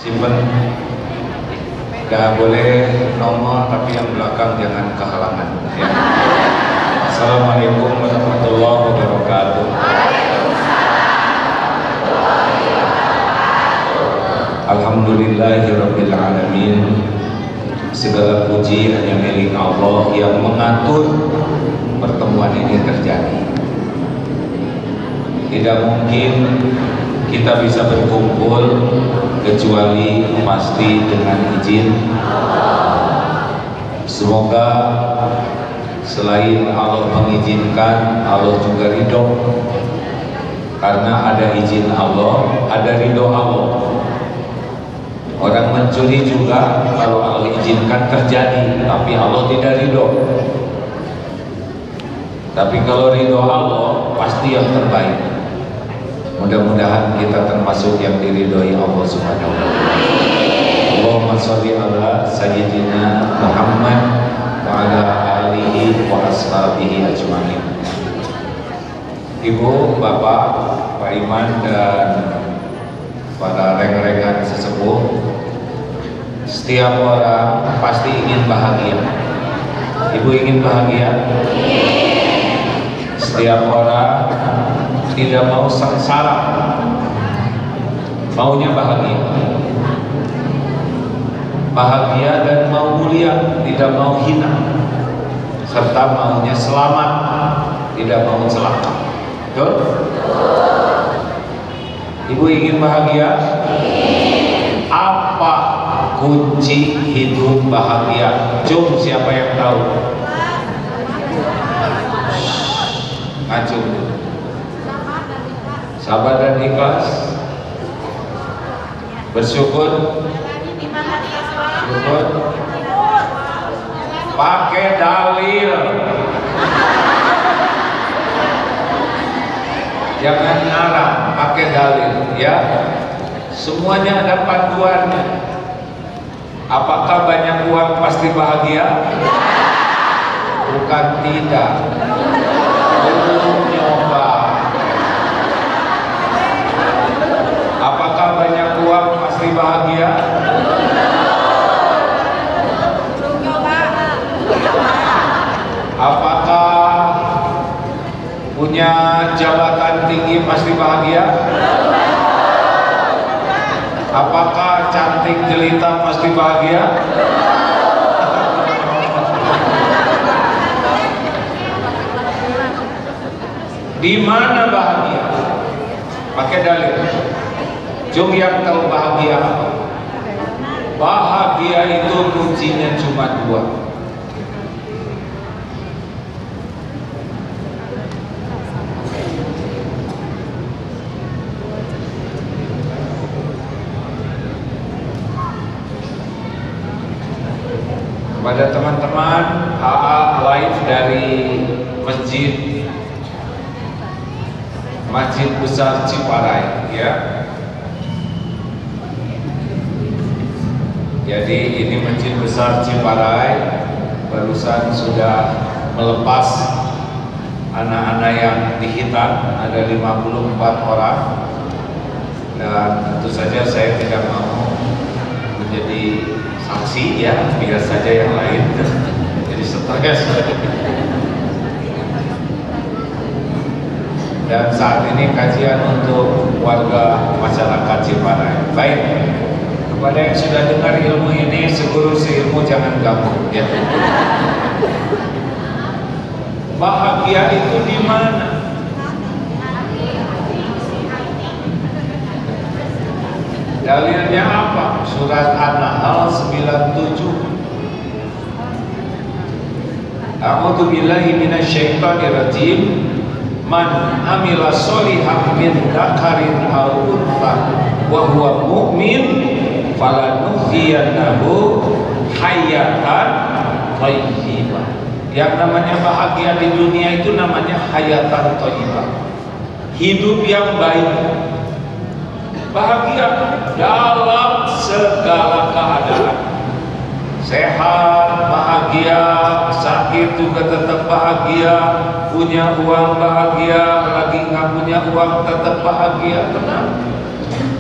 simpen, gak boleh nomor tapi yang belakang jangan kehalangan ya. Assalamualaikum warahmatullahi wabarakatuh. Alhamdulillahirabbil alamin. Segala puji hanya milik Allah yang mengatur pertemuan ini terjadi. Tidak mungkin kita bisa berkumpul kecuali pasti dengan izin. Semoga selain Allah mengizinkan, Allah juga ridho. Karena ada izin Allah, ada ridho Allah. Orang mencuri juga kalau Allah izinkan terjadi, tapi Allah tidak ridho. Tapi kalau ridho Allah pasti yang terbaik. Mudah-mudahan kita termasuk yang diridhoi Allah Subhanahu wa taala. Allahumma sholli ala sayyidina Muhammad wa ala alihi wa ashabihi ajmain. Ibu, Bapak, Pak Iman dan para rekan-rekan sesepuh, setiap orang pasti ingin bahagia. Ibu ingin bahagia? Setiap orang tidak mau sengsara, maunya bahagia. Bahagia dan mau mulia, tidak mau hina, serta maunya selamat, tidak mau celaka. Betul? Ibu ingin bahagia? Apa kunci hidup bahagia? Jom, siapa yang tahu? Ngacung. Sabar dan ikhlas. Bersyukur. Syukur. Pakai dalil. Jangan ngarang, pakai dalil ya. Semuanya ada panduannya. Apakah banyak uang pasti bahagia? Bukan tidak. Belum nyoba. Apakah banyak uang pasti bahagia? Apakah punya jabatan tinggi pasti bahagia? Apakah cantik jelita pasti bahagia? Di mana bahagia? Pakai dalil. Jom yang tahu bahagia apa? Bahagia itu kuncinya cuma dua. Kepada teman-teman AA live dari Masjid Besar Ciparai ya. Jadi ini Masjid Besar Ciparai barusan sudah melepas anak-anak yang dihitan, ada 54 orang. Dan tentu saja saya tidak mau menjadi saksi ya, biar saja yang lain. Jadi stres. Dan saat ini kajian untuk warga masyarakat Ciparai. Baik, kepada yang sudah dengar ilmu ini, seguru seilmu jangan gabung ya. Bahagia itu di mana? Dalilnya apa? Surat An-Nahl 97. A'udzu billahi minasyaitonir rajim. Man amila sholihan min dzakarin aw untha wa huwa mu'min falanuhyiyannahu hayatan thayyibah. Yang namanya bahagia di dunia itu namanya hayatan thayyibah. Hidup yang baik. Bahagia dalam segala keadaan. Sehat, bahagia, sakit juga tetap bahagia, punya uang bahagia, lagi nggak punya uang tetap bahagia, tenang.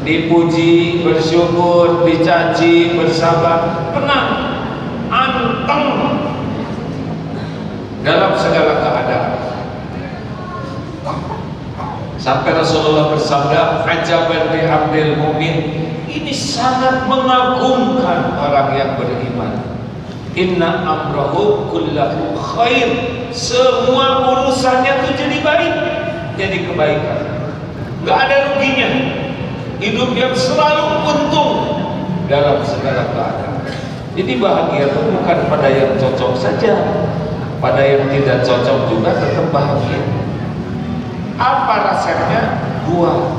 dipuji, bersyukur, dicaci, bersabar, tenang, anteng dalam segala keadaan. Sampai Rasulullah bersabda, ajaban li abdil mu'min, ini sangat mengagumkan orang yang beriman. Inna amrahu kullahu khair, semua urusannya itu jadi baik, jadi kebaikan, gak ada ruginya. Hidup yang selalu untung dalam segala keadaan. Jadi bahagia itu bukan pada yang cocok saja, pada yang tidak cocok juga tetap bahagia. Apa resepnya? Dua.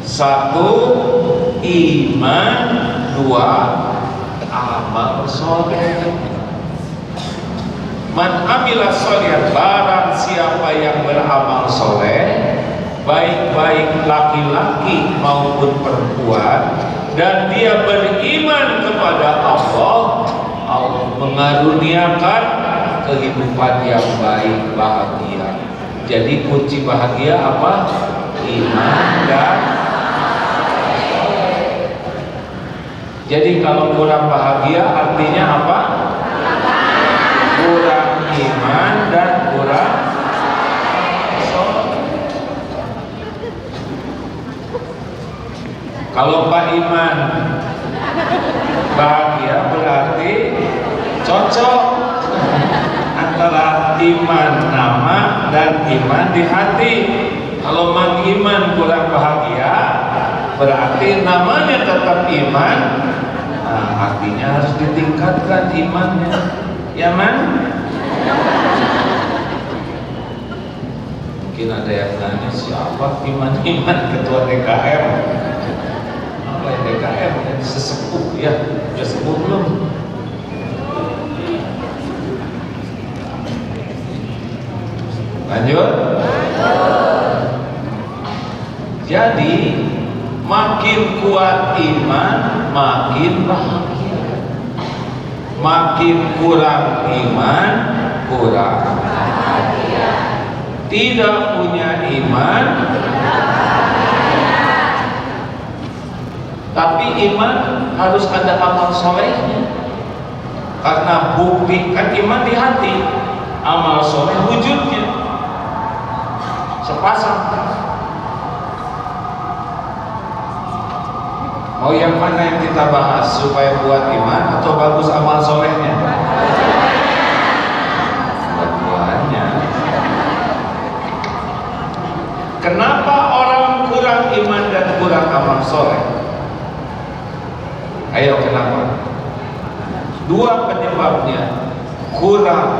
Satu, iman. Dua, amal soleh. Man amila sholihan, barang siapa yang beramal soleh, baik-baik laki-laki maupun perempuan, dan dia beriman kepada Allah, Allah mengaruniakan kehidupan yang baik, bahagia. Jadi kunci bahagia apa? Iman dan jadi kalau kurang bahagia artinya apa? Kurang iman dan kurang soleh. Kalau Pak Iman bahagia berarti cocok antara iman nama dan iman di hati. Kalau Mang Iman kurang bahagia berarti namanya tetap iman, nah, artinya harus ditingkatkan imannya, ya Man? Mungkin ada yang nanya, siapa iman ketua DKM? Apa yang DKM? Sesepuh ya, udah sepuh belum? Lanjut. Jadi makin kuat iman makin bahagia, makin kurang iman kurang bahagia. Tidak punya iman tapi iman harus ada amal solehnya, karena bukti kan iman di hati, amal soleh wujudnya sepasang. Mau yang mana yang kita bahas supaya buat iman atau bagus amal solehnya? Dua-duanya. Kenapa orang kurang iman dan kurang amal soleh? Ayo kenapa? Dua penyebabnya, kurang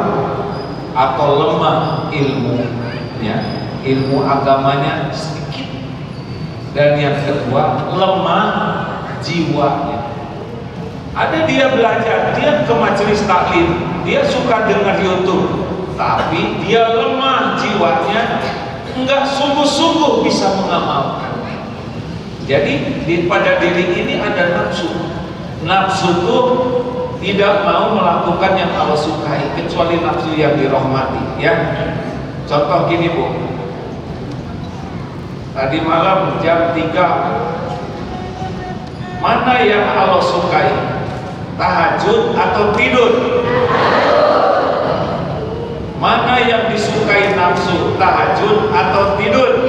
atau lemah ilmunya, ilmu agamanya sedikit, dan yang kedua lemah jiwanya. Ada dia belajar, dia ke majelis taklim, dia suka dengar YouTube, tapi dia lemah jiwanya, enggak sungguh-sungguh bisa mengamalkan. Jadi pada diri ini ada nafsu. Nafsu itu tidak mau melakukan yang Allah sukai, kecuali nafsu yang dirahmati, ya. Contoh gini Bu, tadi malam jam 3, mana yang Allah sukai? Tahajud atau tidur? Mana yang disukai nafsu? Tahajud atau tidur?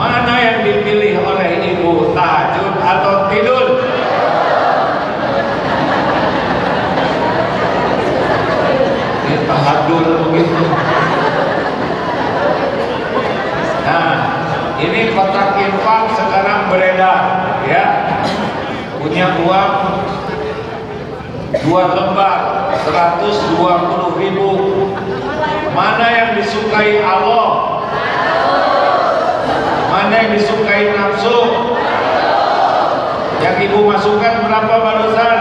Mana yang dipilih oleh ibu? Tahajud atau tidur? Tahajud begitu. Nah, ini kotak infak sekarang beredar, ya. Punya uang 2 lembar 120.000. Mana yang disukai Allah? Mana yang disukai nafsu? Yang ibu masukkan berapa barusan?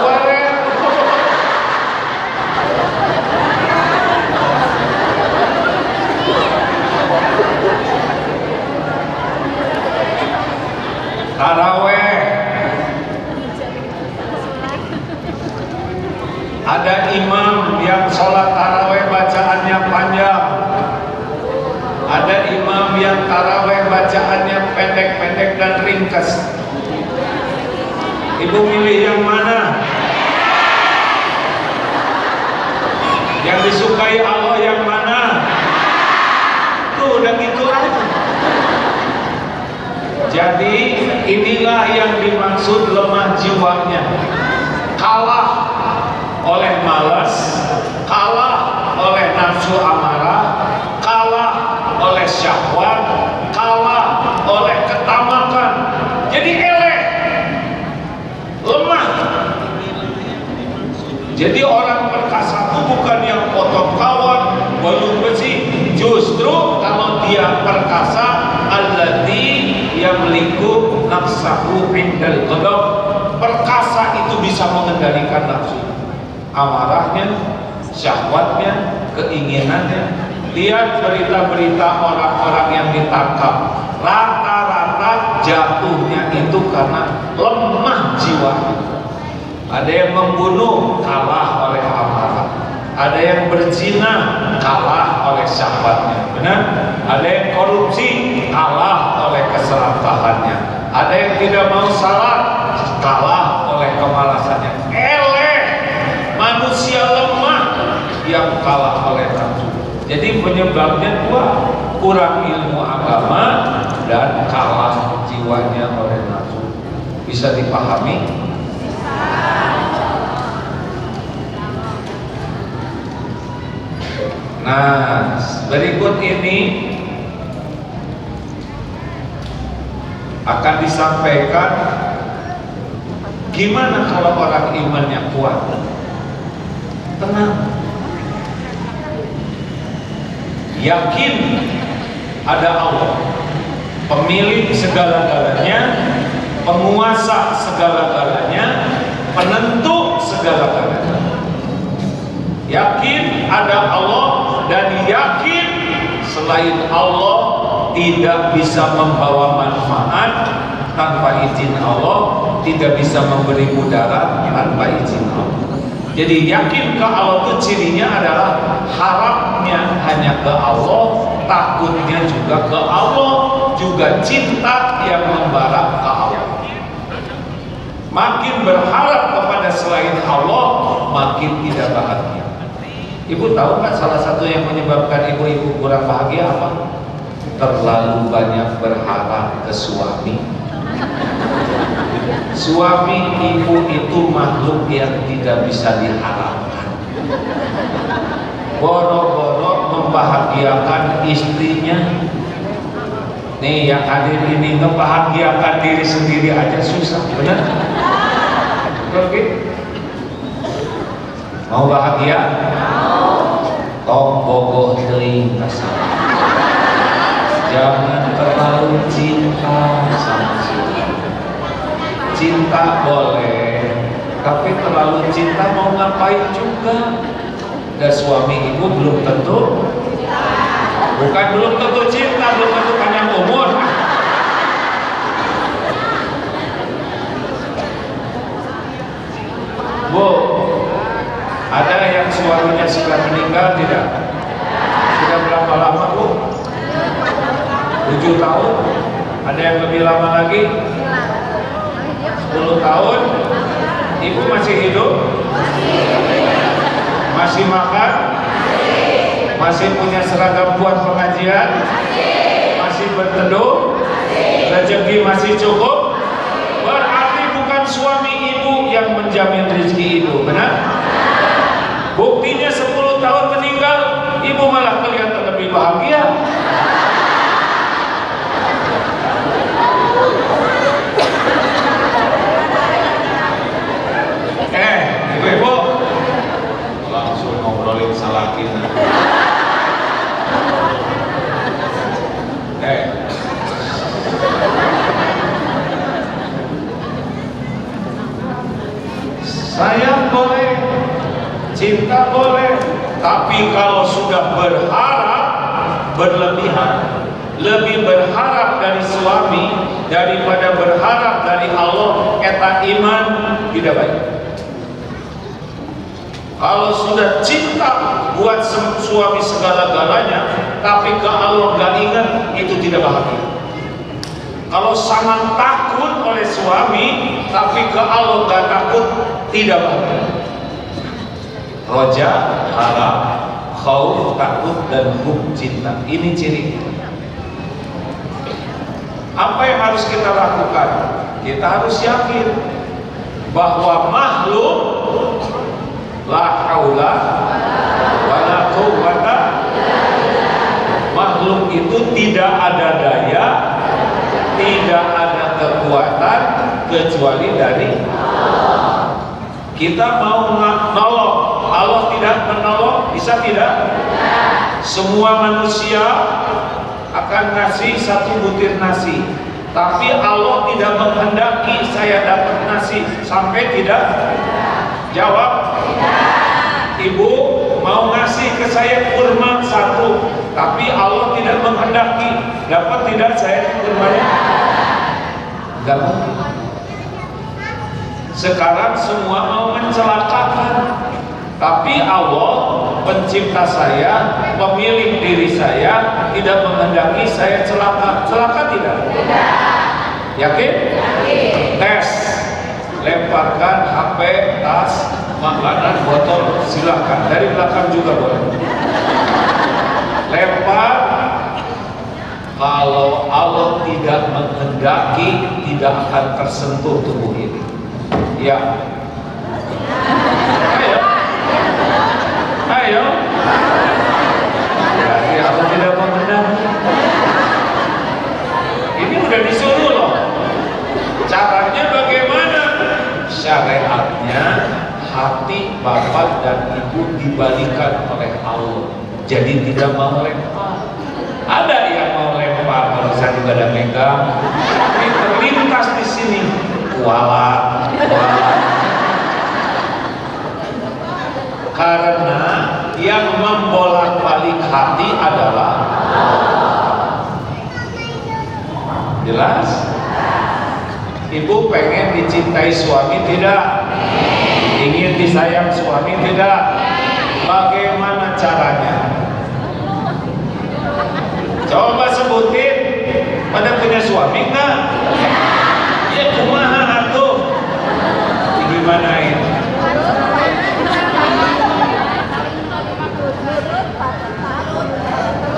2.000. Taraweh, ada imam yang sholat taraweh bacaannya panjang, ada imam yang taraweh bacaannya pendek-pendek dan ringkas. Ibu milih yang mana? Yang disukai Allah yang mana? Tuh udah gitu aja. Jadi inilah yang dimaksud lemah jiwanya. Kalah oleh malas, kalah oleh nafsu amarah, kalah oleh syahwat, kalah oleh ketamakan. Jadi eleh, lemah. Jadi orang perkasa itu bukan yang potong kawan, balung besi. Justru kalau dia perkasa, alladzi yamliku nafsahu indal ghadab. Perkasa itu bisa mengendalikan nafsu, amarahnya, syahwatnya, keinginannya. Lihat berita-berita orang-orang yang ditangkap, rata-rata jatuhnya itu karena lemah jiwa. Ada yang membunuh, kalah oleh amarah. Ada yang berzina, kalah oleh syahwatnya. Benar? Ada yang korupsi, kalah oleh keserakahannya. Ada yang tidak mau salat, kalah oleh kemalasannya. Eleh, manusia lemah yang kalah oleh nafsu. Jadi penyebabnya dua, kurang ilmu agama dan kalah jiwanya oleh nafsu. Bisa dipahami? Nah, berikut ini akan disampaikan gimana kalau orang imannya kuat. Tenang, yakin ada Allah, pemilik segala-galanya, penguasa segala-galanya, penentu segala-galanya. Yakin ada Allah dan yakin selain Allah tidak bisa membawa manfaat tanpa izin Allah, tidak bisa memberi mudarat tanpa izin Allah. Jadi yakin ke Allah itu cirinya adalah harapnya hanya ke Allah, takutnya juga ke Allah, juga cinta yang membara ke Allah. Makin berharap kepada selain Allah, makin tidak bahagia. Ibu tahu kan salah satu yang menyebabkan ibu-ibu kurang bahagia apa? Terlalu banyak berharap ke suami. Suami ibu itu makhluk yang tidak bisa diharapkan. Boro-boro membahagiakan istrinya. Nih yang hadir ini membahagiakan diri sendiri aja susah, benar? Oke. Mau bahagia? Tong bogoh teuing kasar. Jangan terlalu cinta sama suami. Cinta boleh, tapi terlalu cinta mau ngapain juga. Dan suami ibu belum tentu, bukan belum tentu cinta, belum tentu panjang umur. Bu, ada yang suaminya sudah meninggal tidak? Sudah berapa lama bu? 7 tahun? Ada yang lebih lama lagi? 10 tahun? Ibu masih hidup? Masih makan? Masih punya seragam buat pengajian? Masih berteduh? Rezeki masih cukup? Berarti bukan suami ibu yang menjamin rezeki ibu, benar? Buktinya 10 tahun meninggal, ibu malah kelihatan lebih bahagia. Ibu-ibu langsung ngobrolin salakin. Sayang boleh, cinta boleh, tapi kalau sudah berharap berlebihan, lebih berharap dari suami daripada berharap dari Allah, kata iman tidak baik. Kalau sudah cinta buat suami segala-galanya, tapi ke Allah gak ingat, itu tidak bahagia. Kalau sangat takut oleh suami, tapi ke Allah gak takut, tidak bahagia. Roja, harap, khauf, takut, dan hub, cinta. Ini ciri. Apa yang harus kita lakukan? Kita harus yakin bahwa makhluk la haula wala quwwata, makhluk itu tidak ada daya, tidak ada kekuatan kecuali dari Allah. Kita mau menolong, Allah tidak menolong, bisa tidak? Semua manusia akan ngasih satu butir nasi, tapi Allah tidak menghendaki saya dapat nasi, sampai tidak? Jawab. Ibu mau ngasih ke saya kurma satu, tapi Allah tidak menghendaki, dapat tidak saya kurmanya? Enggak mungkin. Sekarang semua mau mencelakakan, tapi Allah pencipta saya, pemilik diri saya, tidak menghendaki saya celaka. Celaka tidak? Tidak. Yakin? Yakin. Tes. Lemparkan HP, tas, makanan, botol, silakan. Dari belakang juga boleh. Lempar. Kalau Allah tidak menghendaki, tidak akan tersentuh tubuh ini. Ya. Ayo. Ayo. Berarti Allah tidak menghendaki. Ini udah disuruh loh. Caranya bagaimana? Syariatnya hati bapak dan ibu dibalikan oleh Allah, jadi tidak mau lempar. Ada yang mau lempar, barusan juga ada megang, tapi terlintas di sini, kuala. Karena yang membolak-balik hati adalah jelas. Ibu pengen dicintai suami tidak? Ingin disayang suami tidak? Bagaimana caranya? Coba sebutin. Pada punya suami enggak? Ya kumaha atuh? Gimanain?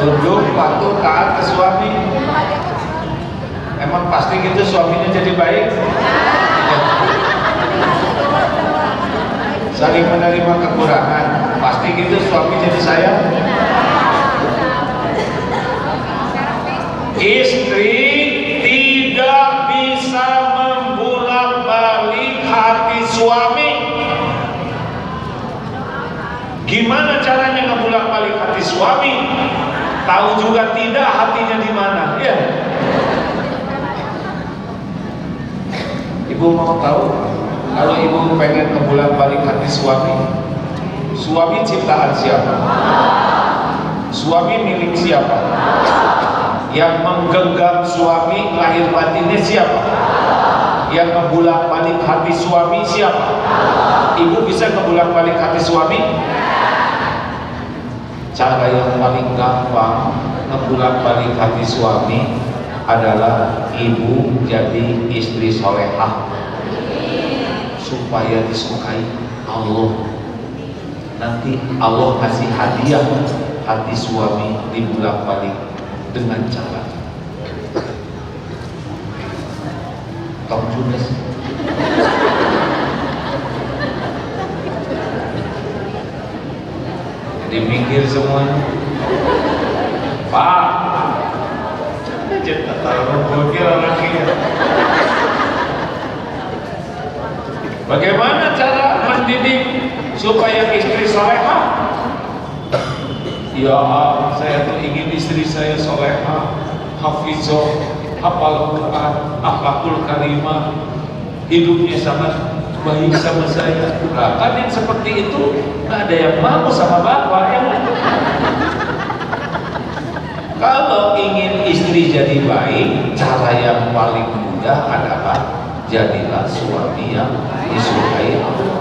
Tunduk, patuh, taat ke suami. Emang pasti gitu suaminya jadi baik? Ya. Saling menerima kekurangan. Pasti gitu suami jadi sayang? Istri tidak bisa membulak-balik hati suami. Gimana caranya ngebulak-balik hati suami? Tahu juga tidak hatinya di mana? Ya. Ibu mau tahu? Kalau ibu pengen ngebulak-balik hati suami, suami ciptaan siapa? Suami milik siapa? Yang menggenggam suami lahir batinnya siapa? Yang ngebulak-balik hati suami siapa? Ibu bisa ngebulak-balik hati suami? Cara yang paling gampang ngebulak-balik hati suami adalah ibu jadi istri solehah supaya disukai Allah. Nanti Allah kasih hadiah hati suami dibulak-balik dengan cara Tom Judas. Jadi mikir semuanya, Pak. Bagaimana cara mendidik supaya istri solehah? Ya, saya tuh ingin istri saya solehah, hafizah, hafal Quran, akhlakul karimah, hidupnya sangat baik sama saya. Nah, kan yang seperti itu nggak ada yang mau sama bapak ya. Kalau ingin istri jadi baik, cara yang paling mudah adalah jadilah suami yang disukai Allah.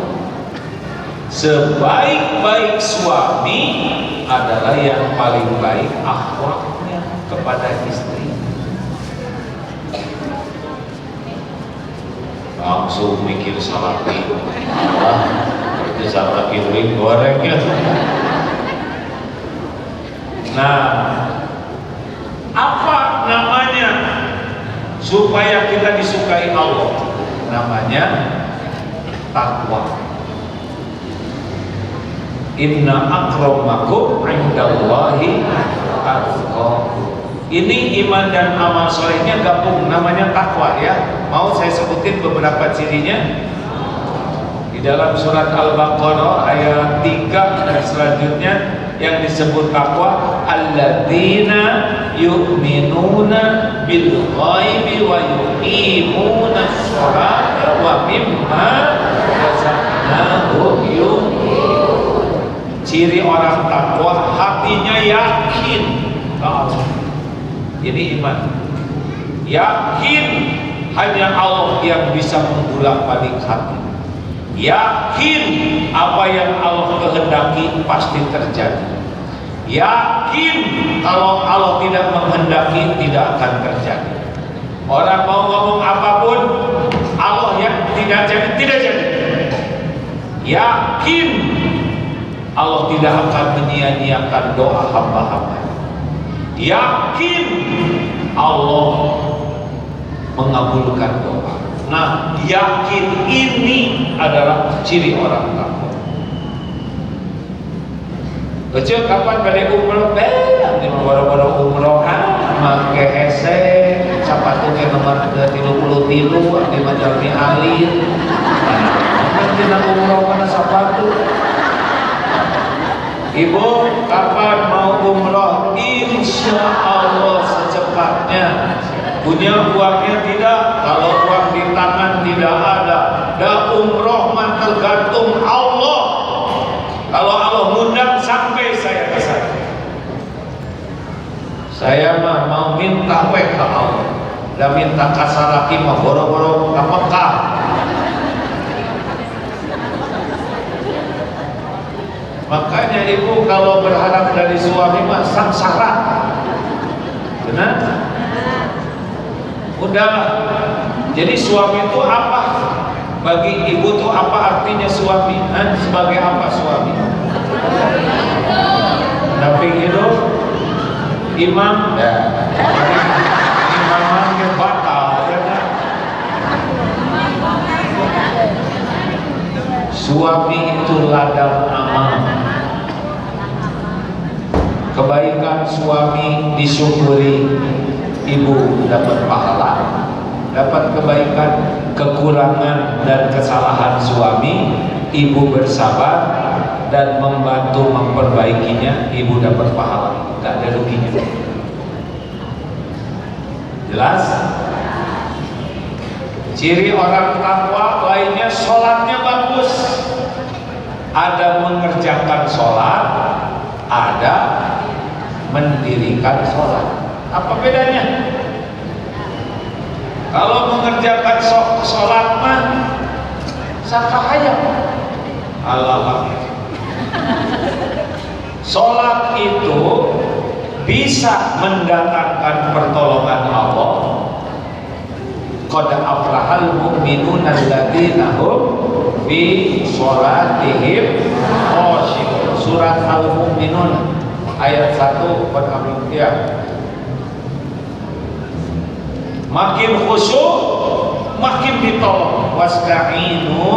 Sebaik-baik suami adalah yang paling baik akhlaknya kepada istri. langsung mikir salaki, itu salaki goreng ya. Nah, apa namanya supaya kita disukai Allah? Namanya takwa. Inna akramakum indallahi atqakum. Ini iman dan amal solehnya gabung, namanya takwa ya. Mau saya sebutin beberapa cirinya di dalam surat Al-Baqarah ayat 3 dan selanjutnya yang disebut takwa, alladzina yu'minuna bil ghaibi wa yuqimuna sholata wa mimma razaqnahum yunfiqun. Ciri orang takwa, hatinya yakin. Ini iman, yakin hanya Allah yang bisa membolak-balik hati, yakin apa yang Allah kehendaki pasti terjadi, yakin kalau Allah tidak menghendaki tidak akan terjadi. Orang mau ngomong apapun, Allah yang tidak jadi, tidak jadi. Yakin Allah tidak akan menyia-nyiakan doa hamba-hamba. Yakin Allah mengabulkan doa. Nah, yakin ini adalah ciri orang takwa. Kecil kapan pada umroh? Di baru-baru umroh make hese, sepatu ke nomor 33, di Majalmi alir. Nanti nak umroh mana sepatu? Ibu, kapan mau umroh? Insya Allah secepatnya. Punya uangnya tidak? Kalau uang di tangan tidak ada. Dan umroh mah tergantung Allah. Kalau Allah ngundang sampai saya ke sana. Saya mah mau minta ke Allah. Dan minta kasaraki mah boro-boro ke Mekah. Makanya ibu kalau berharap dari suami mah samsara. Benar? Udah. Jadi suami itu apa? Bagi ibu tuh apa artinya suami? Sebagai apa suami? Damping hidup, imam, imamannya batal. Suami itu ladang amal. Kebaikan suami disyukuri, ibu dapat pahala. Dapat kebaikan, kekurangan dan kesalahan suami, ibu bersabar dan membantu memperbaikinya, ibu dapat pahala. Gak ada ruginya. Jelas? Ciri orang takwa lainnya, sholatnya bagus. Ada mengerjakan sholat, ada mendirikan sholat. Apa bedanya? Kalau mengerjakan sholat mah sakahaya. Allah. Sholat itu bisa mendatangkan pertolongan Allah. Qad aflahal mu'minuna alladzina hum fi sholatihim khashi'un. Surat Al-Mu'minun ayat 1 ya. Makin khusyuk makin ditolong. Wasta'inu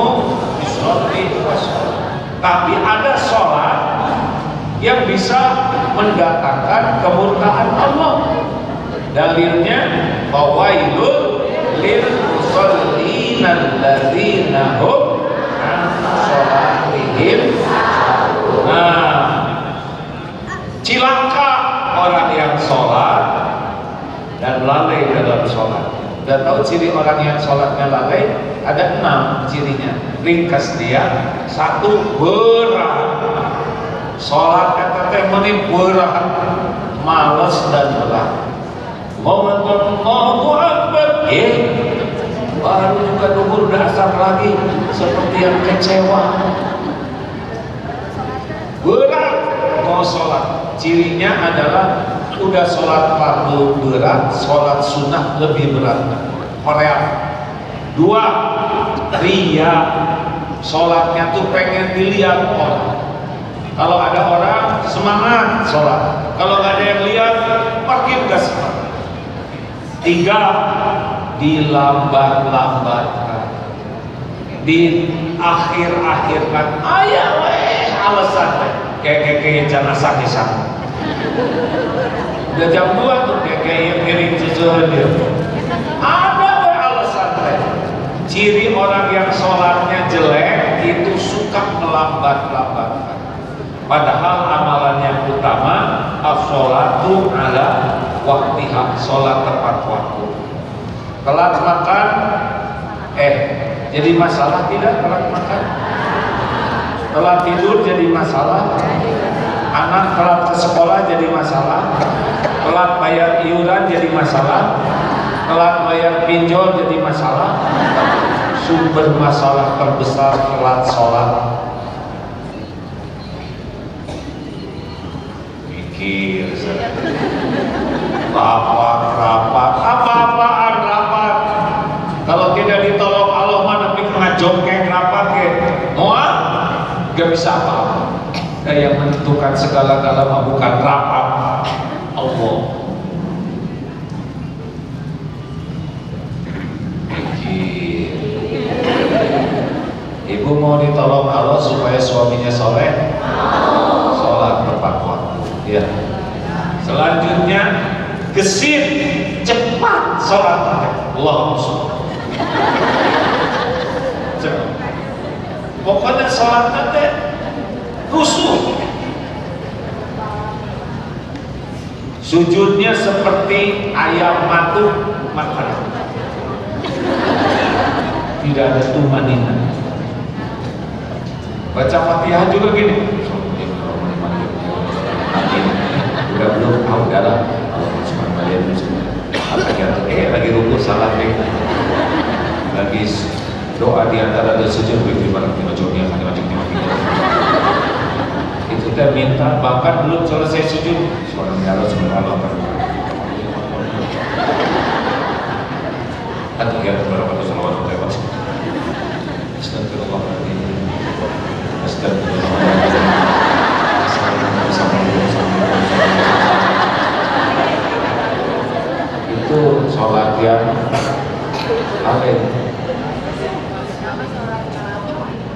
bis-shabri was-salah. Tapi ada sholat yang bisa mendatangkan kemurkaan Allah. Dalilnya fawailul lil musallin alladzina hum an sholatihim. Nah, cilaka orang yang sholat dan lalai dalam sholat. Dan tahu ciri orang yang sholatnya lalai? Ada 6 cirinya. Ringkas dia. 1, berat. Sholat kata teh meni berat, males dan berat. Allahu Akbar. Baru juga duhur dasar lagi seperti yang kecewa. Berat mau sholat. Cirinya adalah udah sholat fardu berat, sholat sunnah lebih berat. Korea. 2, ria, sholatnya tuh pengen dilihat orang. Kalau ada orang semangat sholat, kalau nggak ada yang lihat makin gak semangat. 3, dilambat-lambatkan, diakhir-akhirkan. Ayah weh alasan kayak jangan sakit-sakit. Udah jam 2 tuh kayak ngiring susuran dia. Ada weh alasan teh. Ciri orang yang sholatnya jelek itu suka melambat-lambatkan. Padahal amalan yang utama as-sholatu ala waktiha, sholat tepat waktu. Telat makan, jadi masalah tidak telat makan? Telat tidur jadi masalah? Anak telat ke sekolah jadi masalah? Telat bayar iuran jadi masalah? Telat bayar pinjol jadi masalah? Sumber masalah terbesar telat sholat. Mikir, rapat, apa-apaan rapat. Kalau tidak ditolong Allah mana pikir jongkeng rapat ke? Moal, gak bisa apa-apa. Dan yang menentukan segala-galanya bukan rapat, Allah. Mikir. Ibu mau ditolong Allah supaya suaminya soleh, sholat tepat waktu. Ya. Selanjutnya gesit cepat sholat. Allahu Akbar. Pokoknya sholat nanti rusuh. Sujudnya seperti ayam matuk makan. Tidak ada tumanina. Baca Fatihah juga gini. Udah belum? Udah lah. Allah subhanahu wa ta'ala. Lagi rukuk salah nih. Lagi doa di antara dua sujud itu kita minta, bahkan belum selesai sujud Allah subhanahu wa ta'ala. Astagfirullahaladzim. Itu sholat yang lain.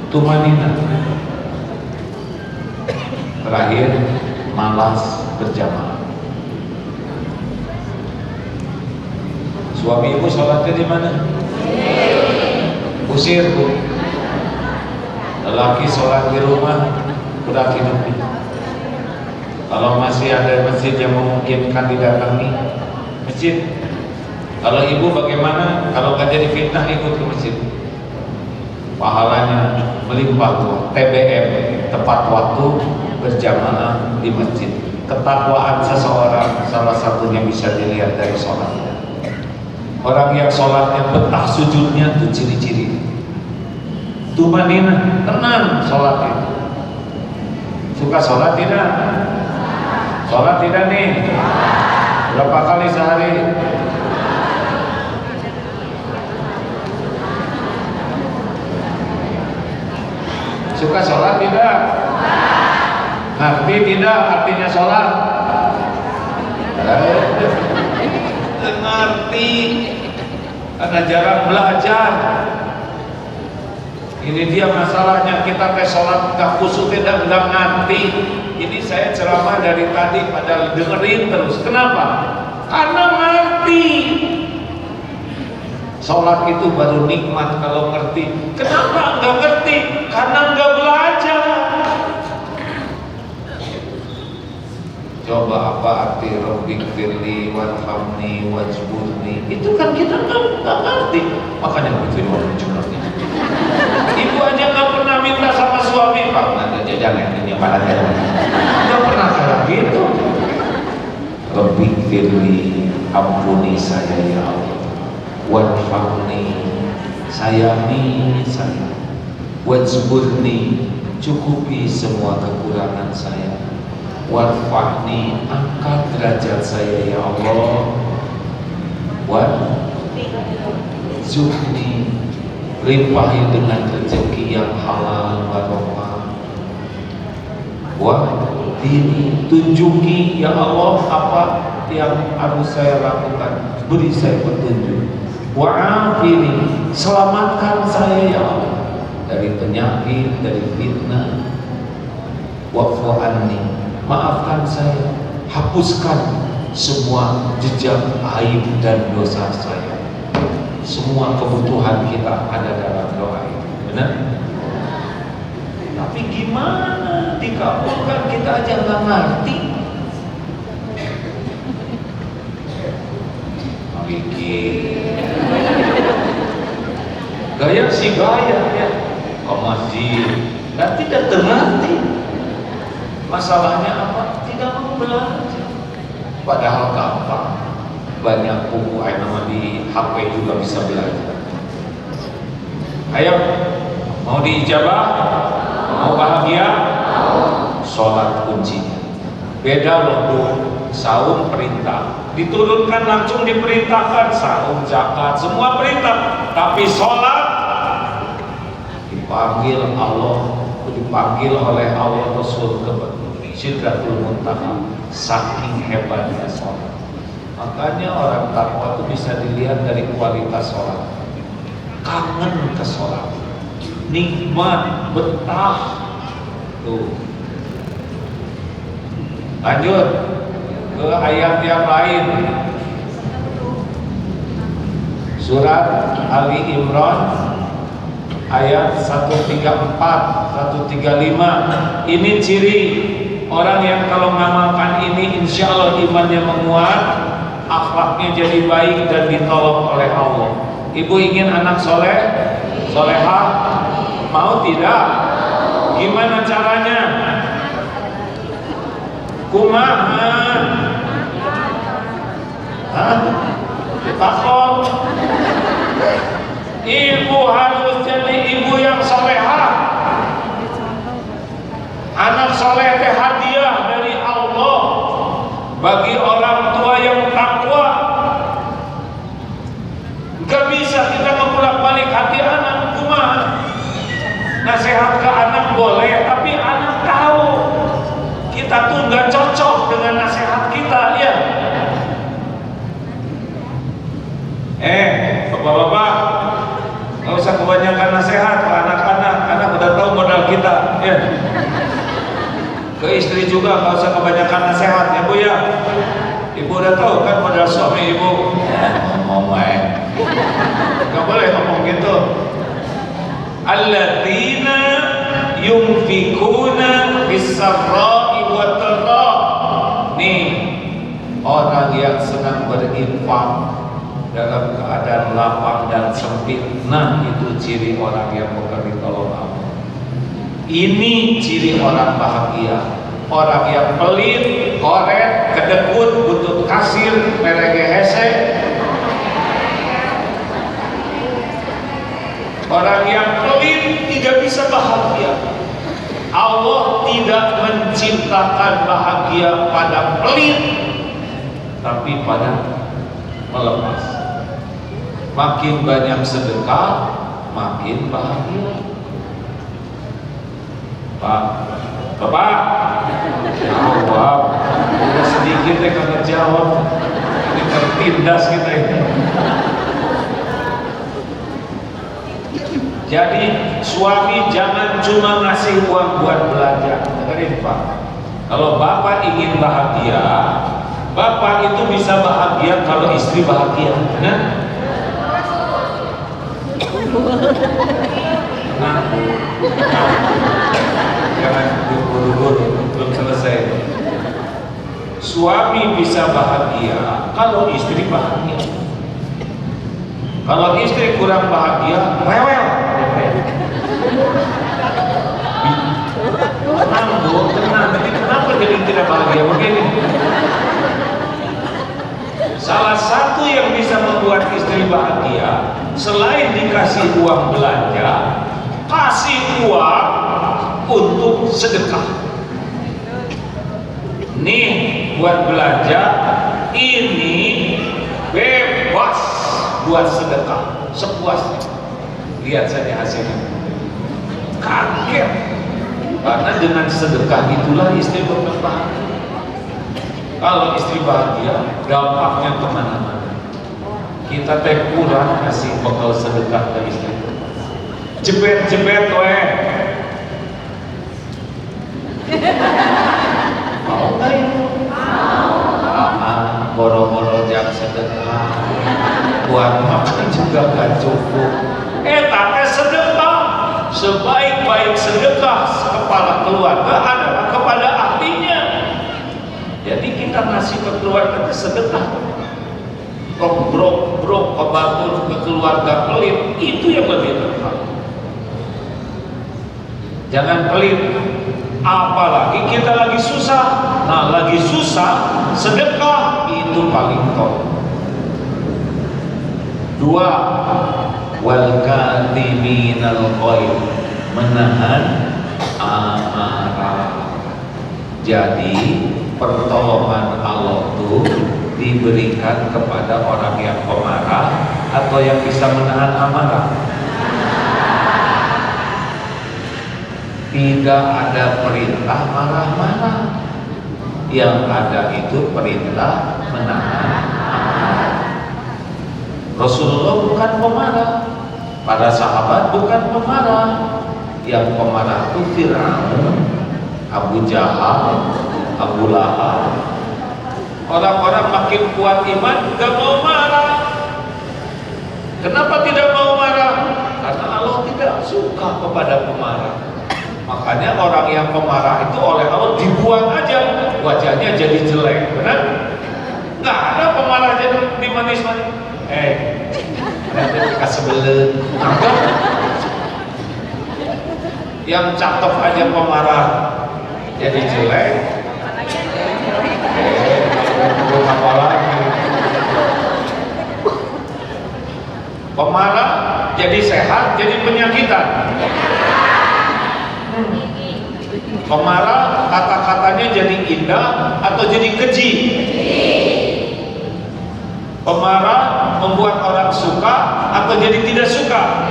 Tumanina. Terakhir, malas berjamaah. Suami ibu sholatnya di mana? Usir bu. Lelaki sholat di rumah, berarti nanti. Kalau masih ada masjid yang memungkinkan didatangi masjid. Kalau ibu bagaimana? Kalau nggak jadi fitnah ikut ke masjid. Pahalanya melimpah tuh. TBM, tepat waktu berjamaah di masjid. Ketakwaan seseorang salah satunya bisa dilihat dari sholatnya. Orang yang sholatnya betah sujudnya itu ciri-ciri. Tumanina, tenang sholat itu. Suka sholat tidak? Sholat tidak nih? Berapa kali sehari? Suka sholat tidak? Ngerti tidak artinya sholat? Ngerti, karena jarang belajar. Ini dia masalahnya, kita ke sholat gak khusyuk, tidak ngerti. Ini saya ceramah dari tadi pada dengerin terus. Kenapa? Karena ngerti. Sholat itu baru nikmat kalau ngerti. Kenapa nggak ngerti? Karena nggak belajar. Coba apa arti Rabbik firli warhamni wajburni? Itu kan kita nggak ngerti. Makanya begitu wajburni. Ibu aja nggak pernah minta sama suami, Pak. Nanti jangan ini malah nggak pernah kayak gitu. Rabbik firli, ampuni saya ya Allah. Warhamni, sayangi saya. Wajburni, cukupi semua kekurangan saya. Warfa'ni, angkat derajat saya ya Allah. Warzuqni, limpahi dengan rezeki yang halal barokah. Wah, ini tunjuki ya Allah apa yang harus saya lakukan, beri saya petunjuk. Wa'afini, selamatkan saya ya Allah dari penyakit, dari fitnah. Wa'fu anni, maafkan saya, hapuskan semua jejak aib dan dosa saya. Semua kebutuhan kita ada dalam doa itu, benar? Tapi gimana dikabulkan, kita aja nggak ngerti. Bikin gaya si gaya ya, ke masjid dan tidak terlatih. Masalahnya apa? Tidak mau belajar. Padahal gampang, banyak buku nama di HP juga bisa belajar. Ayo, mau diijabah? Mau bahagia? Sholat kuncinya. Beda loh tuh, saum perintah, diturunkan langsung diperintahkan, saum, zakat, semua perintah. Tapi sholat dipanggil Allah, dipanggil oleh Allah Rasul ke Sidratul Muntaha, saking hebatnya sholat. Makanya orang takwa itu bisa dilihat dari kualitas sholat. Kangen ke sholat, nikmat, betah. Tuh. Lanjut ke ayat yang lain. Surat Ali Imran ayat 134, 135. Ini ciri orang yang kalau mengamalkan ini insya Allah imannya menguat, akhlaknya jadi baik dan ditolong oleh Allah. Ibu ingin anak soleh, solehah? Mau tidak? Gimana caranya? Kumaha? Hah? Takut? Ibu harus jadi ibu yang solehah. Anak soleh teh hadiah dari Allah bagi orang tua yang takwa. Gak bisa kita membolak-balik hati anak. Kumaha? Nasihat ke anak boleh, tapi anak tahu kita tuh nggak cocok dengan nasihat kita, ya. Bapak-bapak, nggak usah kebanyakan nasihat ke anak-anak. Anak udah tahu modal kita, ya. Ke istri juga nggak usah kebanyakan nasihat, ya Bu ya. Ibu udah tahu kan modal suami ibu. Ngomong main, nggak boleh ngomong gitu. Alladzina yunfikuna fis-sarra'i wat-dharra. Nih, orang yang senang berinfak dalam keadaan lapang dan sempit. Nah, itu ciri orang yang memberi tolong Allah. Ini ciri orang bahagia. Orang yang pelit, koret, kedekut, butut kasir, merege hese. Orang yang pelit tidak bisa bahagia. Allah tidak menciptakan bahagia pada pelit, tapi pada melepas. Makin banyak sedekah, makin bahagia. Pak, Bapak, jawab. Udah sedikit ya kagak jawab. Ini tertindas kita ini. Jadi suami jangan cuma ngasih uang buat belanja. Dengerin Pak, kalau Bapak ingin bahagia, Bapak itu bisa bahagia kalau istri bahagia. Nah, jangan buru-buru, belum selesai. Suami bisa bahagia kalau istri bahagia. Kalau istri kurang bahagia, rewel. Tenang Bu, tenang. Kenapa jadi tidak bahagia begini? Salah satu yang bisa membuat istri bahagia, selain dikasih uang belanja, kasih uang untuk sedekah. Nih buat belanja, ini bebas buat sedekah sepuasnya. Lihat saja hasilnya. Kaget. Karena dengan sedekah itulah istri berkembang. Kalau istri bahagia, dampaknya kemana-mana. Kita teh kurang kasih bekal sedekah ke istri. Jebet-jebet weh. Mau nggak itu? Mau. Boro-boro jam sedekah. Buat makan juga gak cukup. Tapi sedekah. Sebaik-baik sedekah kepala keluarga adalah kepada ahlinya. Jadi kita ngasih ke keluarga itu sedekah. Brok kebangun ke keluarga pelit, itu yang lebih tepat. Jangan pelit. Apalagi kita lagi susah. Nah, lagi susah, sedekah itu paling top. 2, wal katiminal ghaib, menahan amarah. Jadi pertolongan Allah itu diberikan kepada orang yang pemarah atau yang bisa menahan amarah. Tidak ada perintah marah-marah. Yang ada itu perintah menahan amarah. Rasulullah bukan pemarah, para sahabat bukan pemarah. Yang pemarah itu Fir'aun, Abu Jahal, Abu Lahab. Orang-orang makin kuat iman gak mau marah. Kenapa tidak mau marah? Karena Allah tidak suka kepada pemarah. Makanya orang yang pemarah itu oleh Allah dibuang aja, wajahnya jadi jelek. Benar? Nggak ada pemarah jadi dimanis-manis. Nanti kita sebelum yang cakep aja pemarah jadi jelek. Apa lagi? Pemarah jadi sehat, jadi penyakitan. Pemarah kata-katanya jadi indah atau jadi keji. Pemarah membuat orang suka atau jadi tidak suka.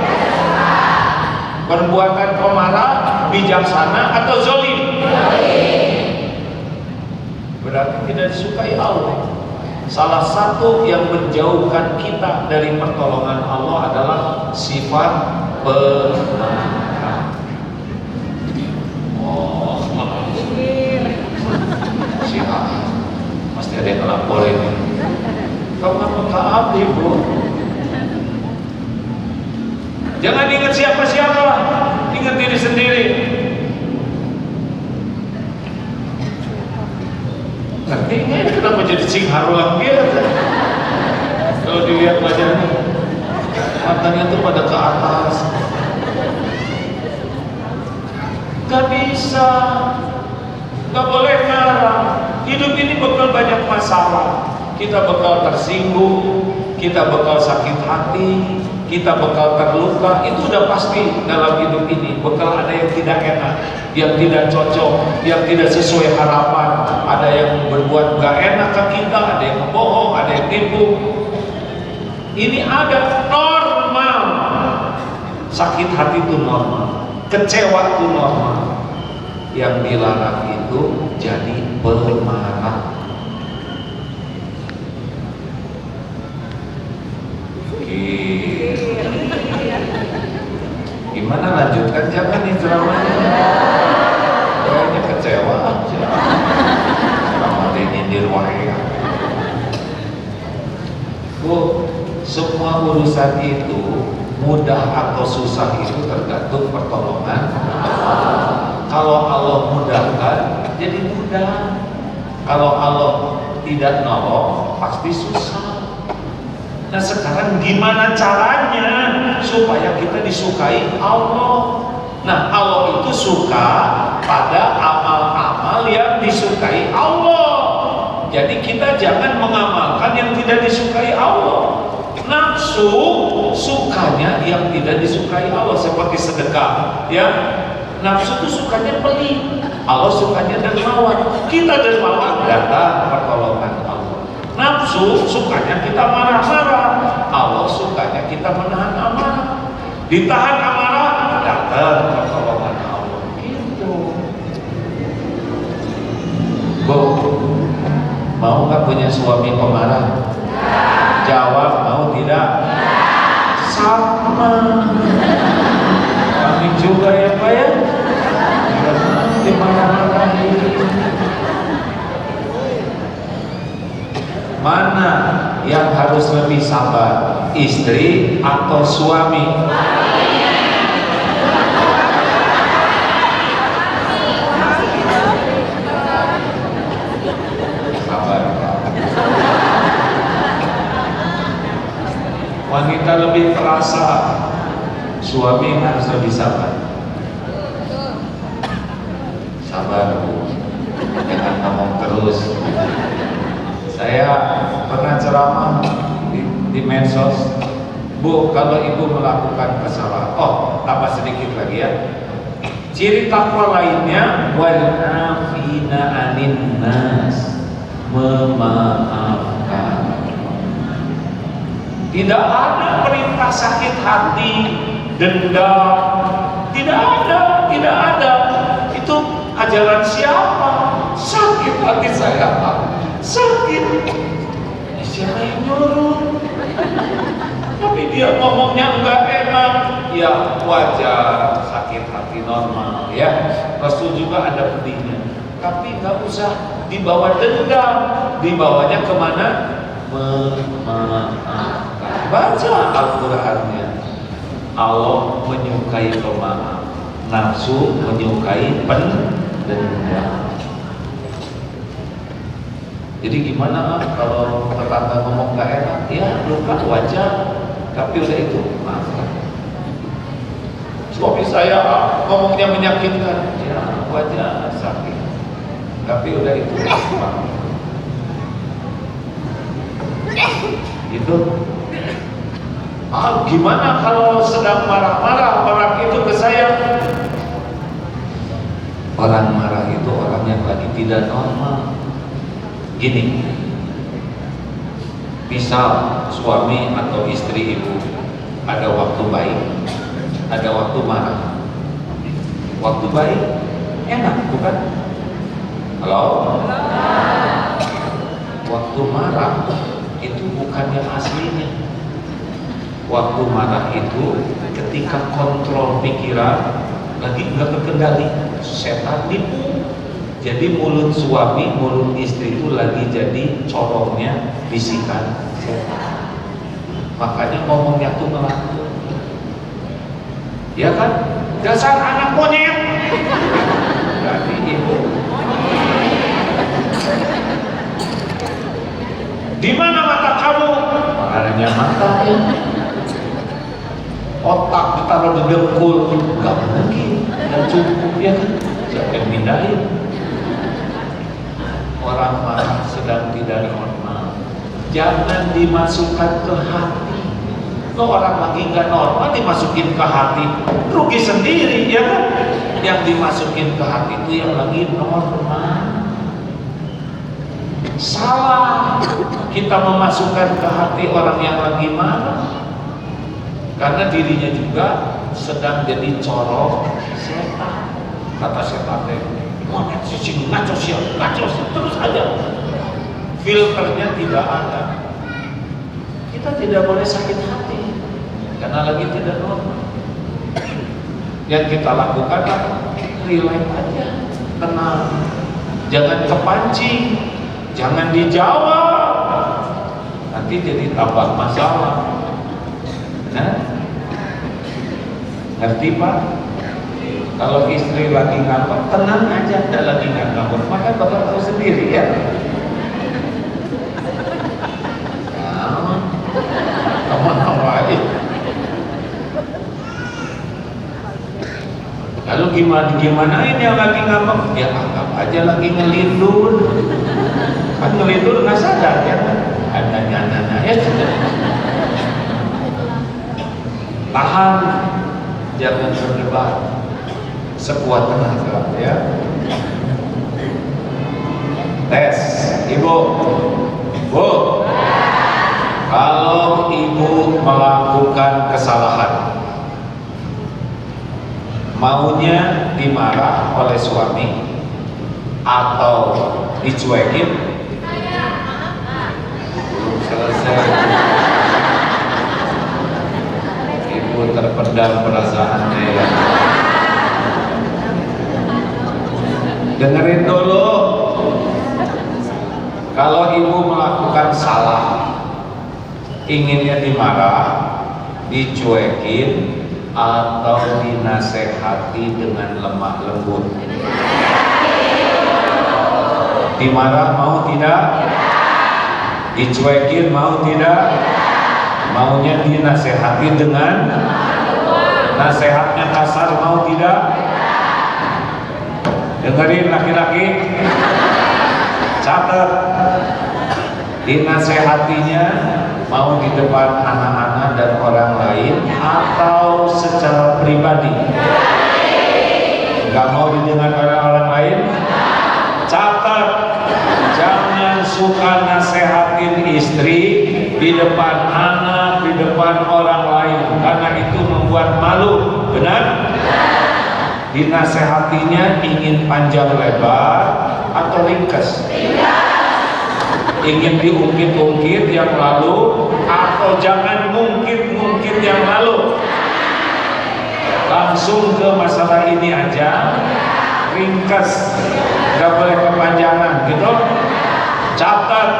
Perbuatan pemarah bijaksana atau zalim. Berarti tidak disukai Allah. Salah satu yang menjauhkan kita dari pertolongan Allah adalah sifat pemarah. Oh, siap. Pasti ada yang ngelaporin. Kamu kan peka ibu. Jangan ingat siapa-siapa, ingat diri sendiri. Artinya kenapa jadi sing harulang gitu? Kalau dilihat wajahnya, matanya tuh pada ke atas. Gak bisa, gak boleh marah. Hidup ini bakal banyak masalah. Kita bakal tersinggung, kita bakal sakit hati, kita bakal terluka. Itu udah pasti dalam hidup ini. Bakal ada yang tidak enak, yang tidak cocok, yang tidak sesuai harapan. Ada yang berbuat gak enak ke kita, ada yang bohong, ada yang tipu. Ini ada normal. Sakit hati itu normal, kecewa itu normal. Yang dilarang itu jadi pemarah. Gimana lanjutkan? Jangan nih ceramahnya. Kayaknya kecewa aja. Ceramah nyindir wahai. Bu, semua urusan itu mudah atau susah itu tergantung pertolongan Allah. Kalau Allah mudahkan, jadi mudah. Kalau Allah tidak nolong, pasti susah. Nah sekarang gimana caranya supaya kita disukai Allah? Nah Allah itu suka pada amal-amal yang disukai Allah. Jadi kita jangan mengamalkan yang tidak disukai Allah. Nafsu sukanya yang tidak disukai Allah, seperti sedekah, ya. Nafsu itu sukanya pelit, Allah sukanya dermawan. Kita dermawan, datang pertolongan Allah. Nafsu sukanya kita marah-marah, Allah sukanya kita menahan amarah. Ditahan amarah, datang pertolongan Allah. Gitu. Bu, mau nggak punya suami pemarah? Jawab mau tidak? Sama. Kami juga ya Pak ya. Dimarah-marahi. Mana yang harus lebih sabar, istri atau suami? Sabar. Wanita lebih terasa, suami harus lebih sabar. Sabar Bu, jangan ngomong terus. Saya pernah ceramah di medsos, Bu, kalau ibu melakukan kesalahan, tambah sedikit lagi ya. Ciri takwa lainnya, wal afina anin nas, memaafkan. Tidak ada perintah sakit hati, dendam, tidak ada. Itu ajaran siapa? Sakit hati saya Pak. Sakit, siapa yang nyuruh? Tapi dia ngomongnya enggak enak, ya wajar, sakit hati normal ya. Rasul juga ada pedihnya, tapi nggak usah dibawa dendam, dibawanya kemana? Memaafkan. Baca Al-Qur'annya. Allah menyukai pemaaf, nafsu menyukai pendendam. Jadi gimana kalau tetangga ngomong gak enak? Ya luka wajar, tapi udah itu maafkan. Suami saya ngomongnya menyakitkan, ya wajar sakit, tapi udah itu maafkan. Itu. Gimana kalau sedang marah-marah orang itu ke saya? Orang marah itu orang yang lagi tidak normal. Gini, misal suami atau istri ibu ada waktu baik, ada waktu marah. Waktu baik enak bukan? Halo? Waktu marah itu bukan yang aslinya. Waktu marah itu ketika kontrol pikiran lagi nggak terkendali, setan tipu. Jadi mulut suami, mulut istri itu lagi jadi corongnya bisikan setan. Makanya ngomongnya tuh ngelantur. Ya kan? Dasar anak monyet. Berarti ibu. Di mana mata kamu? Makanya mata ya. Otak ditaruh di dengkul, nggak mungkin, nggak cukup ya kan? Siapa yang mindahin? Orang marah sedang tidak normal, jangan dimasukkan ke hati. Lo orang lagi nggak normal dimasukin ke hati, rugi sendiri ya kan? Yang dimasukin ke hati itu yang lagi normal. Salah kita memasukkan ke hati orang yang lagi marah, karena dirinya juga sedang jadi corong setan. Kata setan monyet sisi ngaco terus aja, filternya tidak ada. Kita tidak boleh sakit hati karena lagi tidak normal. Yang kita lakukan relax aja, tenang, jangan kepancing, jangan dijawab, nanti jadi tambah masalah. Nah, ngerti Pak? Kalau istri lagi ngambek, tenang aja, tidak lagi ngambek, maka Bapak tahu sendiri ya. Kamu lalu gimana ini yang lagi ngambek? Ya anggap aja lagi ngelindur. Kan ngelindur nggak sadar ya, ada nyana ya. Tahan, jangan berdebat. Sekuat tenaga ya. Tes, ibu, bu. Kalau ibu melakukan kesalahan, maunya dimarah oleh suami atau dicuekin? Belum selesai. Ibu terpendam perasaannya ya. Dengerin dulu. Kalau ibu melakukan salah, inginnya dimarah, dicuekin, atau dinasehati dengan lemah lembut? Dimarah mau tidak? Dicuekin mau tidak? Maunya dinasehati dengan nasihatnya kasar mau tidak? Dengerin laki-laki, catat, dinasehatinya mau di depan anak-anak dan orang lain atau secara pribadi? Gak mau didengar oleh orang lain? Catat, jangan suka nasehatin istri di depan anak, di depan orang lain, karena itu membuat malu. Benar? Dinasehatinya ingin panjang lebar atau ringkas? Ingin diungkit-ungkit yang lalu atau jangan ngungkit-ngungkit yang lalu? Langsung ke masalah ini aja, ringkas, gak boleh kepanjangan gitu. Catat,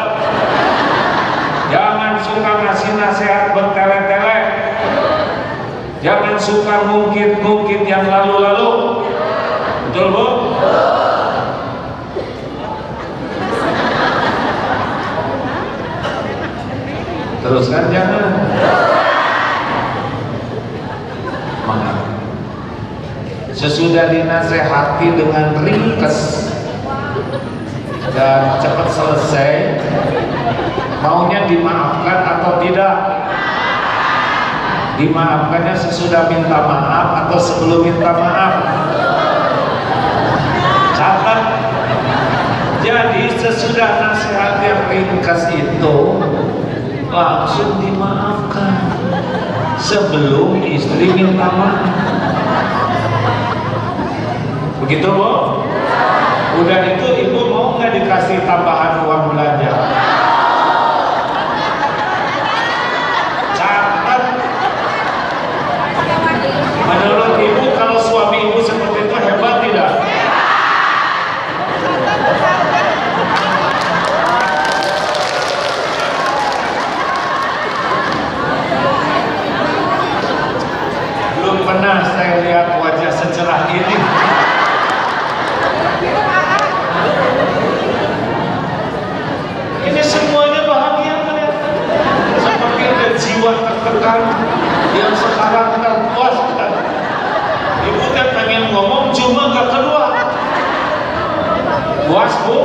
jangan suka ngasih nasihat bertele-tele, jangan suka ngungkit-ngungkit yang lalu-lalu. Betul Bu? Teruskan jangan. Maaf. Sesudah dinasehati dengan ringkas dan cepat selesai, maunya dimaafkan atau tidak? Dimaafkannya sesudah minta maaf atau sebelum minta maaf? Catat. Jadi sesudah nasihat yang ringkas itu langsung dimaafkan sebelum istri minta maaf. Begitu Bu? Udah itu ibu mau nggak dikasih tambahan uang belanja? Catat. Menurut ibu kalau suami ibu seperti itu hebat tidak? Belum pernah saya lihat wajah secerah ini. Ini semuanya bahagia melihat. Seperti ada jiwa tertekan yang sekarang terpuaskan. Ibu kan pengen ngomong cuma gak keluar. Puas Bu?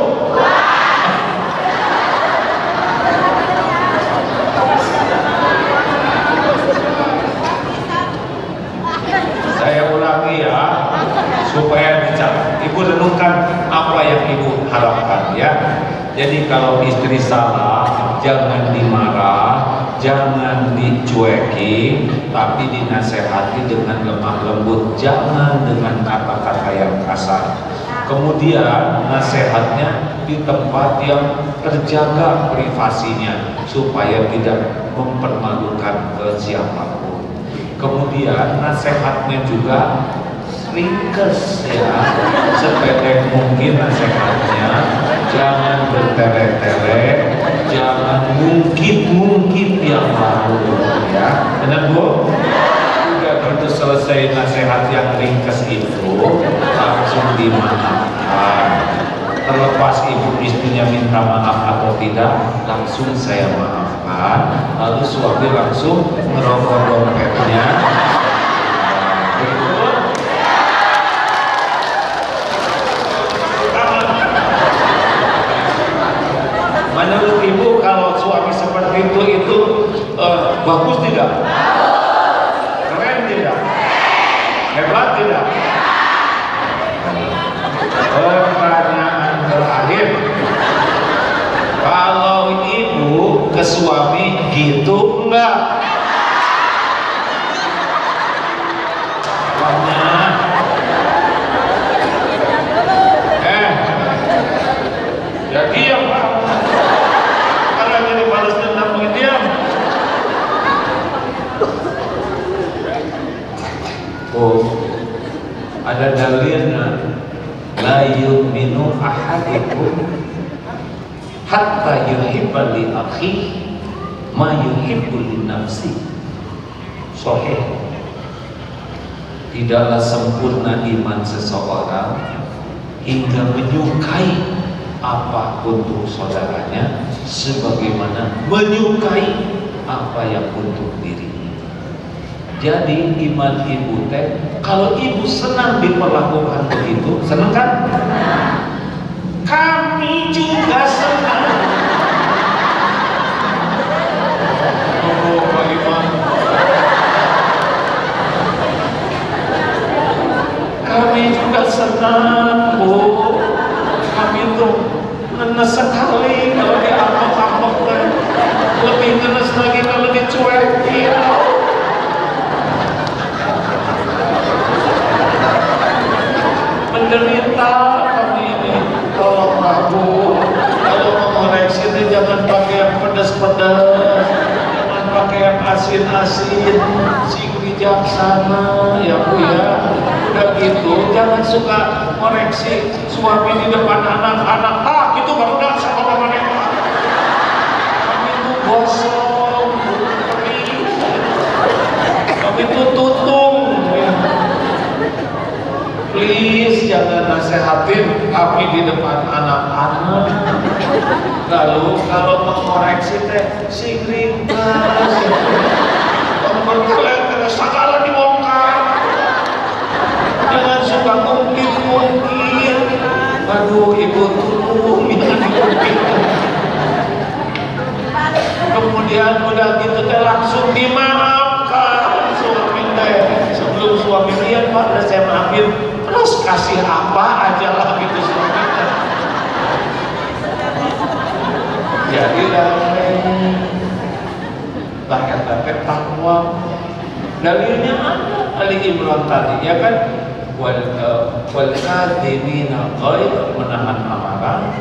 Saya ulangi ya, supaya dicatat. Ibu renungkan apa yang ibu harapkan ya. Jadi kalau istri salah, jangan dimarah, jangan dicuekin, tapi dinasehati dengan lemah lembut, jangan dengan kata-kata yang kasar. Kemudian nasihatnya di tempat yang terjaga privasinya, supaya tidak mempermalukan ke siapapun. Kemudian nasihatnya juga ringkas ya, sependek mungkin nasihatnya, jangan bertele-tele, jangan ngungkit-ngungkit yang lalu ya. Benar Bu? Udah gitu selesai nasihat yang ringkas itu langsung dimaafkan. Terlepas ibu istrinya minta maaf atau tidak, langsung saya maafkan. Lalu suami langsung ngerokok dompetnya. Menurut ibu kalau suami seperti itu bagus tidak? Keren tidak? Hebat tidak? Pertanyaan terakhir, kalau ibu ke suami gitu enggak? ada dalilnya, la yu'minu ahadukum hatta yuhibba li akhihi ma yuhibbu li nafsi. Sahih. Tidaklah sempurna iman seseorang hingga menyukai apa untuk saudaranya sebagaimana menyukai apa yang untuk dirinya. Jadi iman ibu teh, kalau ibu senang diperlakukan begitu, senang kan? Kami juga senang. Oh, Pak Iman. Kami juga senang, Bu. Kami tuh ngenes sekali kalau diambek-ambek kan. Lebih ngenes lagi kalau dicuekin. Menderita kami ini. Tolong Bu, kalau mau mengoreksi itu jangan pakai yang pedas-pedas, jangan pakai yang asin-asin, sing bijaksana ya Bu ya. Udah gitu jangan suka koreksi suami di depan anak-anak. Gitu baru dasar sama mereka. Kami itu gosong, kami itu tutung. Please jangan nasehatin kami di depan anak-anak. Lalu kalau mengoreksi teh sing ringkas, berkulit segala dibongkar. Jangan suka ngungkit-ngungkit. Aduh ibu tolong minta diungkit. Kemudian udah gitu teh langsung dimaafkan suami teh. Sebelum suami lihat Pak, udah saya maafin, terus kasih apa aja lah gitu suami teh. Jadi damai, bahkan takwa. Dalilnya ada Ali Imran tadi ya kan, wal kadhimina ghaidh, menahan amarah,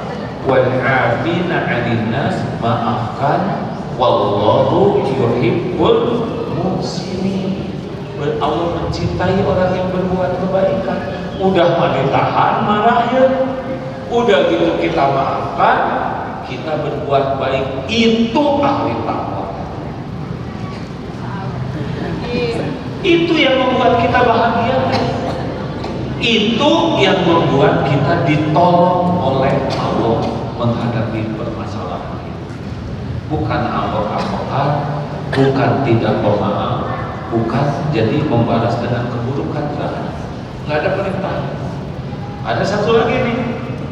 wal 'afina 'anil nas, maafkan, wallahu yuhibbul muhsinin. Allah mencintai orang yang berbuat kebaikan. Udah mah ditahan marahnya, udah gitu kita maafkan, kita berbuat baik, itu ahli takwa. Itu yang membuat kita bahagia. Itu yang membuat kita ditolong oleh Allah menghadapi permasalahan ini. Bukan ambek-ambekan, bukan tidak pemaaf, bukan jadi membalas dengan keburukan. Nggak ada perintah. Ada satu lagi nih,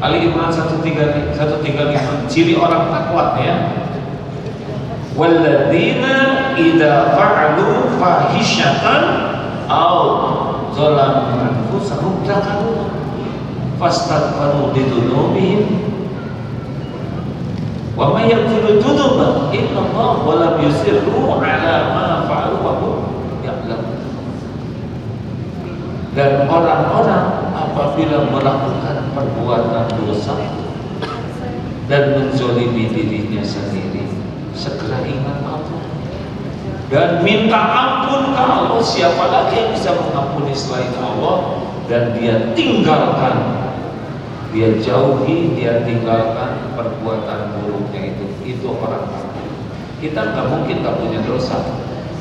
Ali Imran 135, ciri orang takwa ya. Walladzina idza fa'alu fahishatan aw zalamu anfusahum dzakaru fastaghfiru lidzunubihim wa may yaghfiru dzunuba illa Allah wa lam yusirru 'ala ma fa'alu wa hum ya'lamun. Dan orang-orang apabila melakukan perbuatan dosa dan menzolimi dirinya sendiri, segera ingat Allah dan minta ampun ke Allah. Siapa lagi yang bisa mengampuni selain Allah? Dan dia tinggalkan, dia jauhi, dia tinggalkan perbuatan buruknya itu orang takwa. Kita nggak mungkin nggak punya dosa,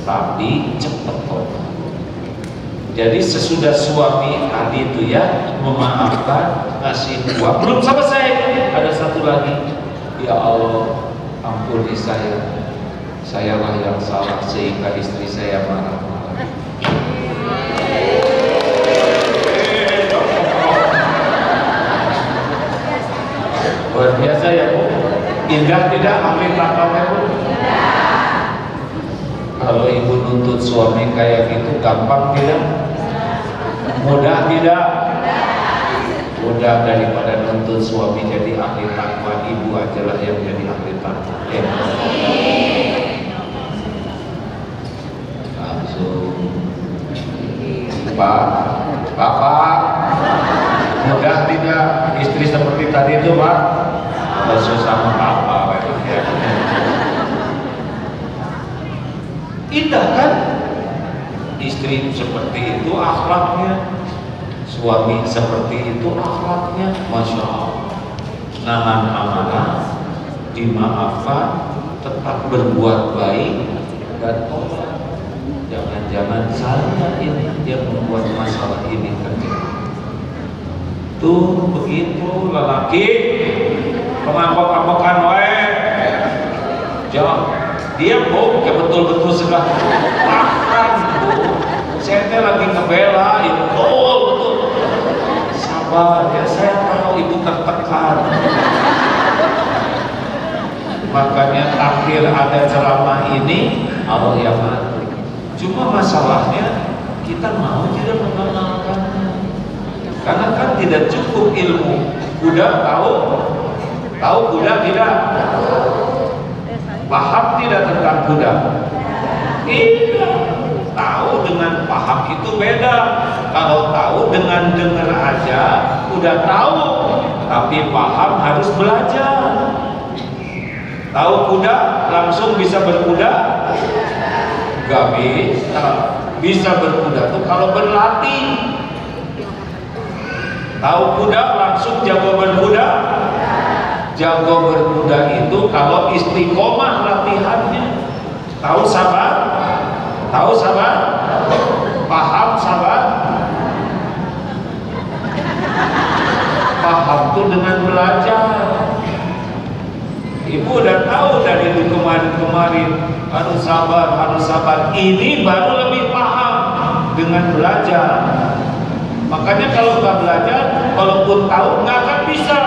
tapi cepat tobat. Jadi sesudah suami tadi itu ya memaafkan, ngasih uang, belum selesai, ada satu lagi, ya Allah ampuni sayalah yang salah sehingga istri saya marah-marah. Luar biasa ya Bu. Indah tidak ahli takwa Bu? Kalau ibu nuntut suami kayak gitu gampang tidak? Mudah tidak? Mudah daripada nuntut suami jadi ahli takwa, ibu ajalah yang jadi ahli takwa. Ya. Langsung Pak, Bapak, mudah tidak istri seperti tadi itu Pak? Langsung sama Bapak ya. Indah kan? istri seperti itu akhlaknya, suami seperti itu akhlaknya, masya Allah. Nahan amanah, dimaafkan, tetap berbuat baik dan tolak. Jangan-jangan saya ini yang membuat masalah ini terjadi. Tuh begitu lelaki pengambek-ambekan wae. Jawab, dia bu, ya betul-betul sudah makan bu. Saya teh lagi ngebela ibu, oh betul. Sabar ya, saya tahu ibu tertekan. Makanya akhir ada ceramah ini Allah yang ngatur. Cuma masalahnya kita mau tidak mengenalkannya. Karena kan tidak cukup ilmu. Kuda tahu kuda tidak? Paham tidak tentang kuda? Tidak. Tahu dengan paham itu beda. Kalau tahu dengan dengar aja udah tahu, tapi paham harus belajar. Tahu kuda langsung bisa berkuda? Gak bisa. Bisa berkuda tuh kalau berlatih. Tahu kuda langsung jago berkuda? Jago berkuda itu kalau istiqomah latihannya. Tahu sabar? Tahu sabar? Paham sabar? Paham tuh dengan belajar. Ibu udah tahu dari kemarin-kemarin harus sabar. Ini baru lebih paham dengan belajar. Makanya kalau nggak belajar, walaupun tahu nggak akan bisa.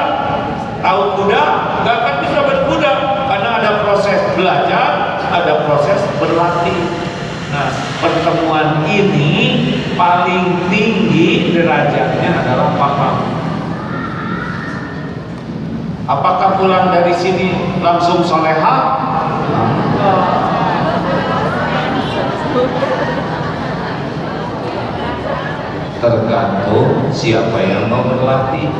Tahu kuda nggak akan bisa berkuda karena ada proses belajar, ada proses berlatih. Nah, pertemuan ini paling tinggi derajatnya adalah paham. Apakah pulang dari sini langsung solehah? Tergantung siapa yang mau berlatih.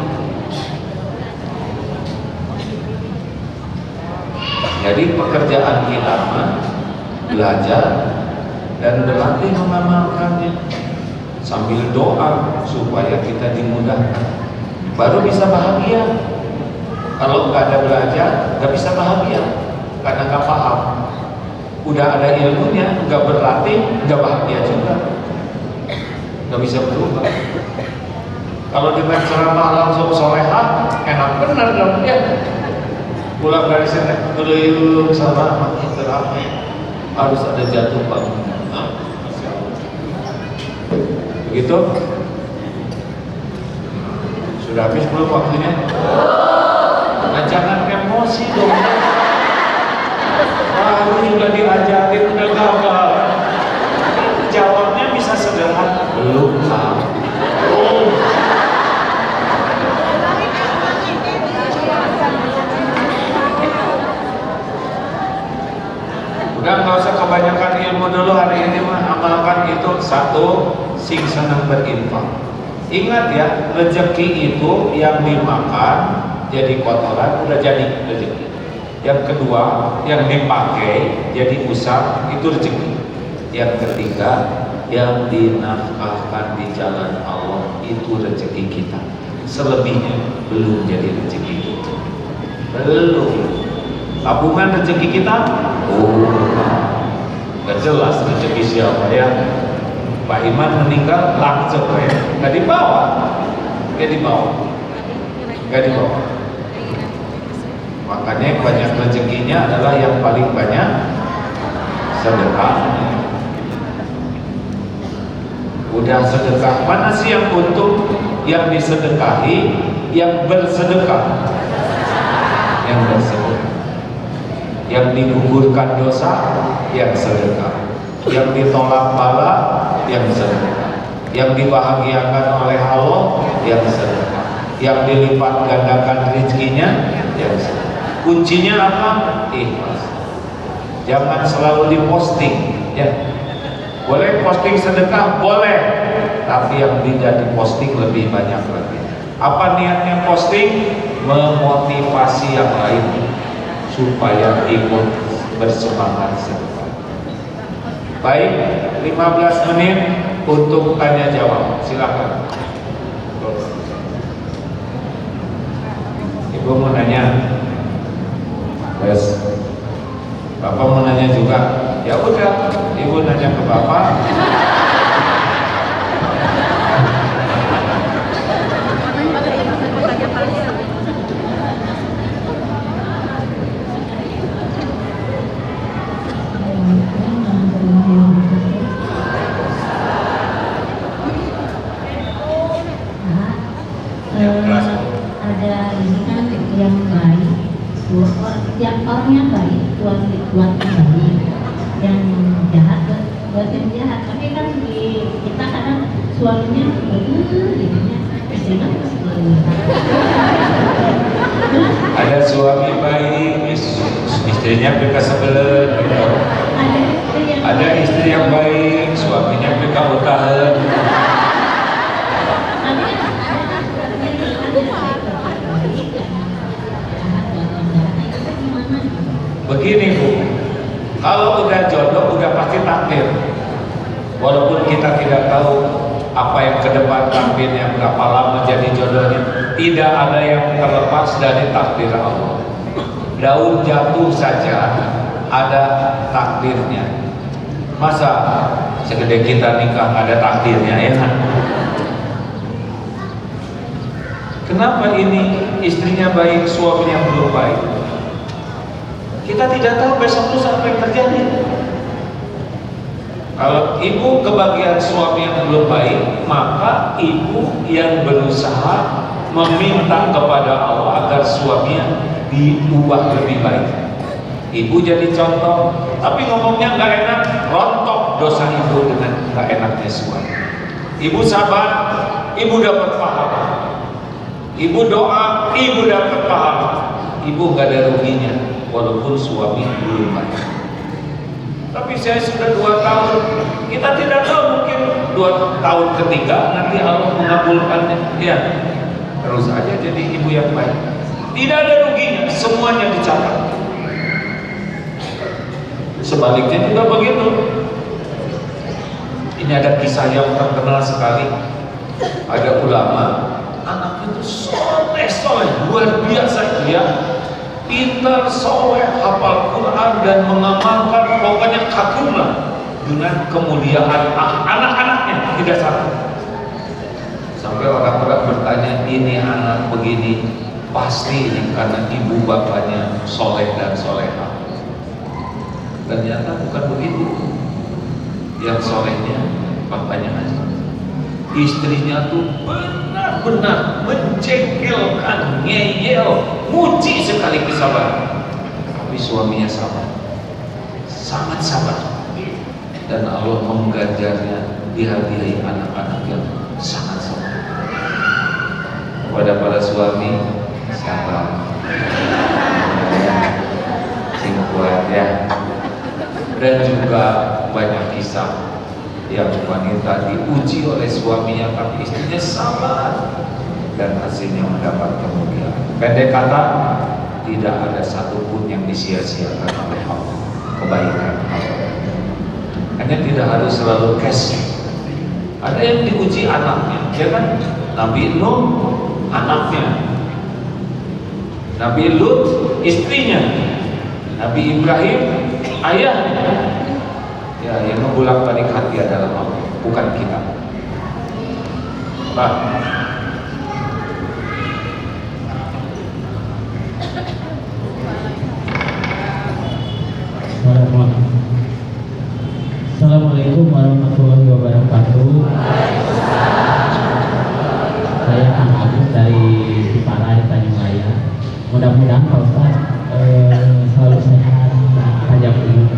Jadi pekerjaan kita belajar dan berlatih mengamalkannya sambil doa supaya kita dimudahkan, baru bisa bahagia. Kalau nggak ada belajar, nggak bisa bahagia karena nggak paham. Udah ada ilmunya, nggak berlatih, nggak bahagia juga, nggak bisa berubah. Kalau dengan ceramah langsung solehah, enak benar dong ya. Pulang dari sini, keliling sama ceramah, harus ada jatuh bangun. Begitu? Sudah habis belum waktunya? Nah, jangan emosi dong. Baru juga diajarin udah gagal. Jawabnya bisa sederhana. Belum tahu. Udah nggak usah kebanyakan ilmu dulu hari ini mah. Amalkan itu. Satu, sing senang berinfak. Ingat ya, rezeki itu yang dimakan jadi kotoran udah jadi rezeki. Yang kedua, yang dipakai jadi usah itu rezeki. Yang ketiga, yang dinafkahkan di jalan Allah itu rezeki kita. Selebihnya belum jadi rezeki kita. Belum. Tabungan rezeki kita? Oh, gak jelas rezeki siapa ya. Pak Iman meninggal langsung ya, nggak dibawa. Makanya banyak rezekinya adalah yang paling banyak sedekah. Udah sedekah, mana sih yang untung? Yang disedekahi, yang bersedekah, yang bersedekah, yang digugurkan dosa, yang sedekah, yang ditolak bala, yang sedekah, yang dibahagiakan oleh Allah, yang sedekah, yang dilipat gandakan rezekinya, yang sedekah. Kuncinya apa? Ikhlas. Jangan selalu diposting, ya. Boleh posting sedekah, boleh, tapi yang tidak diposting lebih banyak lagi. Apa niatnya posting? Memotivasi yang lain supaya ikut bersemangat sedekah. Baik. 15 menit untuk tanya jawab. Silakan. Ibu mau nanya. Yes. Bapak mau nanya juga. Ya udah, Ibu nanya ke Bapak. Ada ini kan yang baik, yang orangnya baik, buat baik, yang jahat buat yang jahat. Tapi kan kita kadang suaminya jadinya istrinya ada suami baik, istrinya peka sebelah gitu. Ada istri yang baik, suaminya peka utahan. Begini Bu, kalau udah jodoh udah pasti takdir. Walaupun kita tidak tahu apa yang ke depan takdirnya, berapa lama jadi jodohnya, tidak ada yang terlepas dari takdir Allah. Daun jatuh saja ada takdirnya. Masa segede kita nikah ada takdirnya ya? Kenapa ini istrinya baik, suaminya belum baik? Kita tidak tahu besok lusa apa yang terjadi. Kalau ibu kebagian suami yang belum baik, maka ibu yang berusaha meminta kepada Allah agar suaminya diubah lebih baik. Ibu jadi contoh, tapi ngomongnya nggak enak, rontok dosa ibu dengan nggak enaknya suami. Ibu sabar, ibu dapat pahala. Ibu doa, ibu dapat pahala. Ibu nggak ada ruginya. Walaupun suami belum baik. Tapi saya sudah 2 tahun, kita tidak tahu, mungkin 2 tahun ketiga nanti Allah mengabulkannya. Ya, terus aja jadi ibu yang baik. Tidak ada ruginya, semuanya dicatat. Sebaliknya juga begitu. Ini ada kisah yang terkenal sekali. Ada ulama, anak itu soleh, luar biasa dia. Pintar, soleh, hafal Quran dan mengamalkan, pokoknya kagumlah dengan kemuliaan anak-anaknya, tidak satu. Sampai orang-orang bertanya, ini anak begini pasti ini karena ibu bapaknya soleh dan soleha. Ternyata bukan begitu. Yang solehnya bapaknya aja. Istrinya tuh benar-benar mencengkelkan, ngeyel, muji sekali kesabaran. Tapi suaminya sabar, sangat sabar, dan Allah mengganjarnya dihadiahi anak-anak yang sangat sabar. Kepada para suami, sabar, sing kuat ya. Dan juga banyak kisah yang wanita diuji oleh suaminya tapi istrinya sabar dan hasilnya mendapat kemuliaan. Pendek kata, tidak ada satupun yang disia-siakan oleh Allah, kebaikan Allah. Hanya tidak harus selalu cash. Ada yang diuji anaknya, ya kan? Nabi Nuh anaknya, Nabi Lut istrinya, Nabi Ibrahim ayahnya. Ya, yang membolak-balik hati adalah Allah, bukan kita. Pak. Assalamualaikum warahmatullahi wabarakatuh. Saya Kang Agus dari Ciparai, Tanjung. Mudah-mudahan Pak Ustaz selalu sehat dan panjang umur.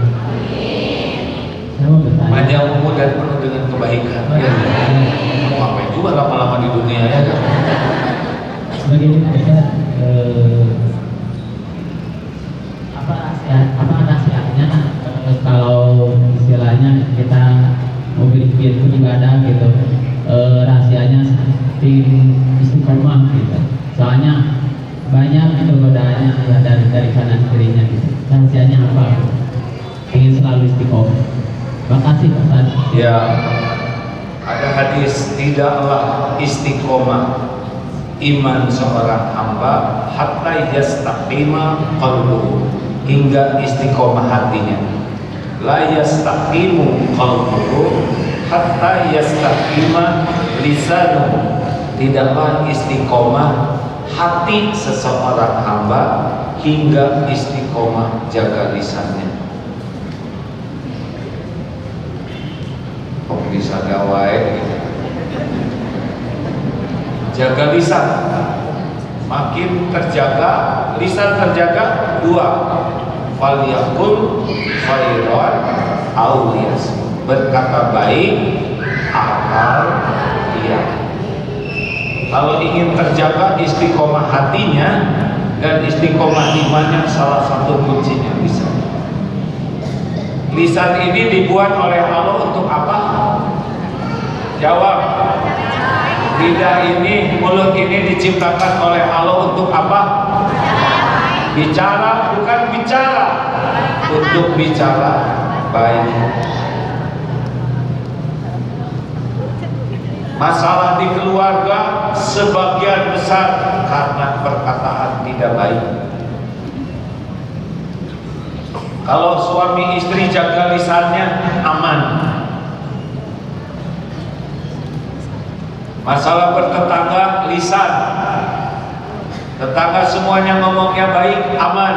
Panjang umur dan penuh dengan kebaikan. Ngapain juga lama-lama di dunia ya kan? Bagaimana Ustaz, apa nasihatnya kalau istilahnya kita mau bikin ibadah gitu, rahasianya istiqomah gitu. Soalnya banyak itu godaannya ya, dari kanan kirinya gitu. Rahasianya apa? Ingin selalu istiqomah. Terima kasih Pak Ustaz. Ya, ada hadis, tidaklah istiqomah iman seorang hamba hatta yastaqima qalbuhu, hingga istiqomah hatinya. La yastaqimu qalbuhu hatta yastaqima lisanuhu, tidaklah istiqomah hati seseorang hamba hingga istiqomah jaga lisannya. Kok bisa gawai gitu. Jaga lisan, makin terjaga, lisan terjaga, dua, falyaqul khairan aw liyasmut, berkata baik atau diam. Kalau ingin terjaga istiqomah hatinya dan istiqomah imannya, salah satu kuncinya lisan. Lisan ini dibuat oleh Allah untuk apa? Jawab. Lidah ini, mulut ini diciptakan oleh Allah untuk apa? Bicara, bukan bicara. Untuk bicara baik. Masalah di keluarga sebagian besar karena perkataan tidak baik. Kalau suami istri jaga lisannya, aman. Masalah bertetangga, lisan. Tetangga semuanya ngomongnya baik, aman.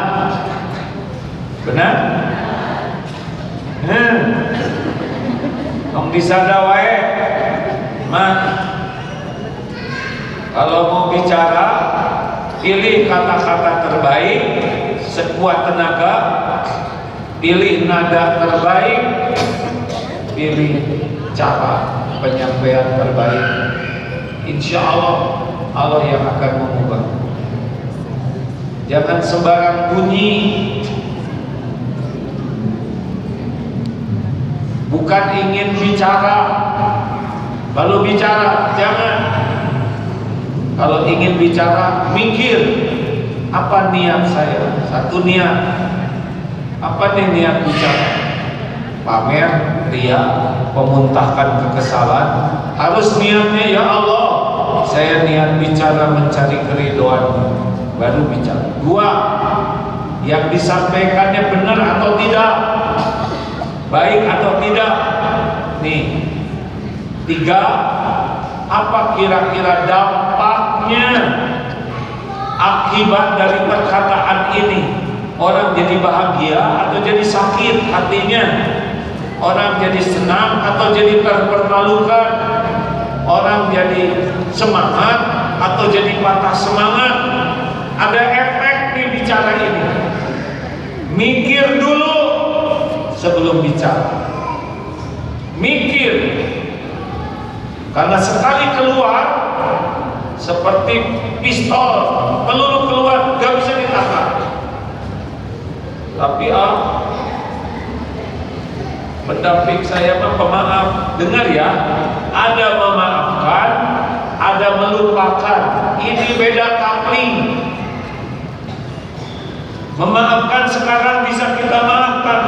Benar? Ngomong disada wae. Kalau mau bicara, pilih kata-kata terbaik, sekuat tenaga, pilih nada terbaik, pilih cara penyampaian terbaik. Insya Allah, Allah yang akan mengubah. Jangan sembarang bunyi. Bukan ingin bicara lalu bicara, jangan. Kalau ingin bicara, mikir apa niat saya. Satu niat, apa nih niat bicara? Pamer, ria, memuntahkan kekesalan. Harus niatnya, ya Allah, saya niat bicara mencari keridhaan, baru bicara. Dua, yang disampaikannya benar atau tidak, baik atau tidak. Nih. Tiga, apa kira-kira dampaknya akibat dari perkataan ini? Orang jadi bahagia atau jadi sakit hatinya? Orang jadi senang atau jadi terpermalukan? Orang jadi semangat atau jadi patah semangat? Ada efek nih bicara ini. Mikir dulu sebelum bicara. Mikir. Karena sekali keluar seperti pistol, peluru keluar gak bisa ditahan. Tapi pendamping saya pemaaf, dengar ya, ada memaafkan, ada melupakan. Ini beda kapling. Memaafkan sekarang bisa kita maafkan,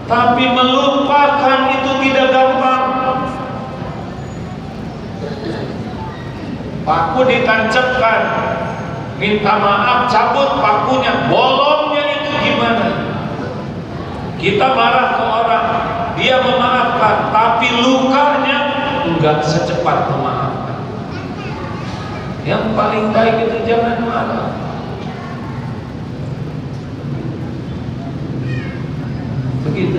tapi melupakan itu tidak gampang. Paku ditancapkan, minta maaf, cabut pakunya, bolongnya itu gimana? Kita marah ke orang, dia memaafkan, tapi lukanya enggak secepat memaafkan. Yang paling baik itu jangan marah. Begitu.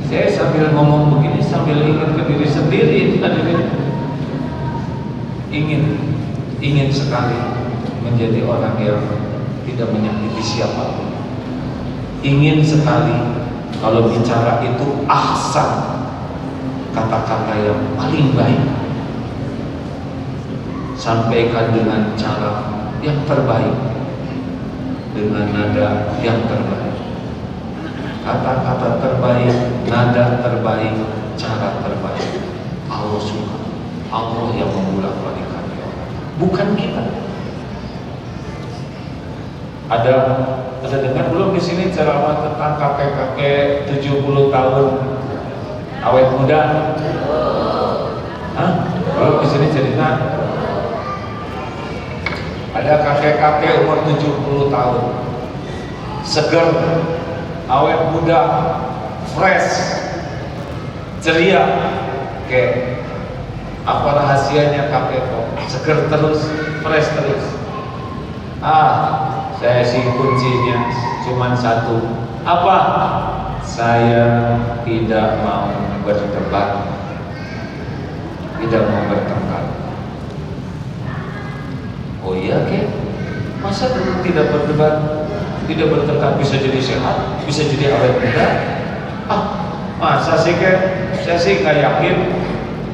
Saya sambil ngomong begini, sambil ingat ke diri sendiri, ingin sekali menjadi orang yang tidak menyakiti siapapun. Ingin sekali kalau bicara itu ahsan, kata-kata yang paling baik, sampaikan dengan cara yang terbaik, dengan nada yang terbaik, kata-kata terbaik, nada terbaik, cara terbaik. Allah suka, Allah yang membolak-balikan, bukan kita. Ada dengar belum di sini ceramah tentang kakek-kakek 70 tahun Awet muda? Hah? Kalau di sini cerita ada kakek-kakek umur 70 tahun, seger, awet muda, fresh, ceria. Kayak apa rahasianya kakek kok seger terus, fresh terus? Saya sih kuncinya cuma satu. Apa? Saya tidak mau berdebat, tidak mau bertengkar. Oh iya, Kek? Masa tidak berdebat, tidak bertengkar bisa jadi sehat, bisa jadi awet muda? Masa sih, Kek? Saya sih nggak yakin.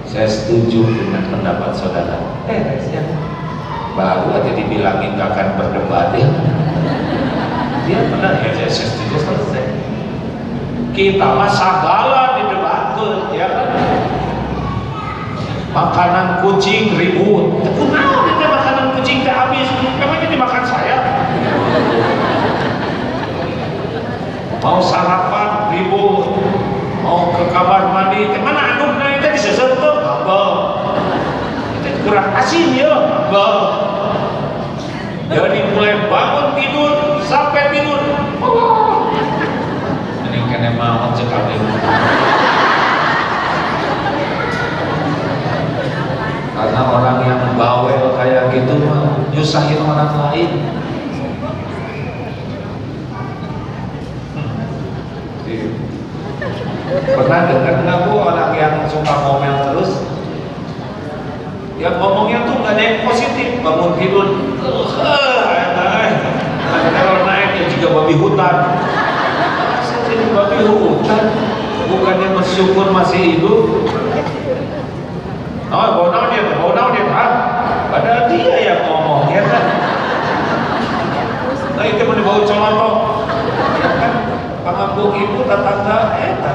Saya setuju dengan pendapat saudara. Ya. Baru aja dibilangin gak akan berdebat ya. Dia benar ya, saya setuju selesai. Kita mah sagala didebatkeun ya kan. Makanan kucing ribut. Kunaon itu makanan kucing teh habis, memangnya dimakan saya. Mau sarapan ribut, mau ke kamar mandi, mana andukna itu diseseuh tuh, itu kurang asin ya, Jadi mulai bangun tidur sampai tidur. Ini kena mau cekap ini. Karena orang yang bawel kayak gitu mah nyusahin orang lain. Pernah dengar nggak Bu orang yang suka ngomel terus? Yang ngomongnya tuh nggak ada yang positif. Bangun tidur, kalau naik ya juga babi hutan. Saya jadi babi hutan, bukannya bersyukur masih hidup. Bau naon dia, padahal dia yang ngomong ya kan. Nah itu mau dibawa colok, ya kan? Pangambung ibu tetangga eta.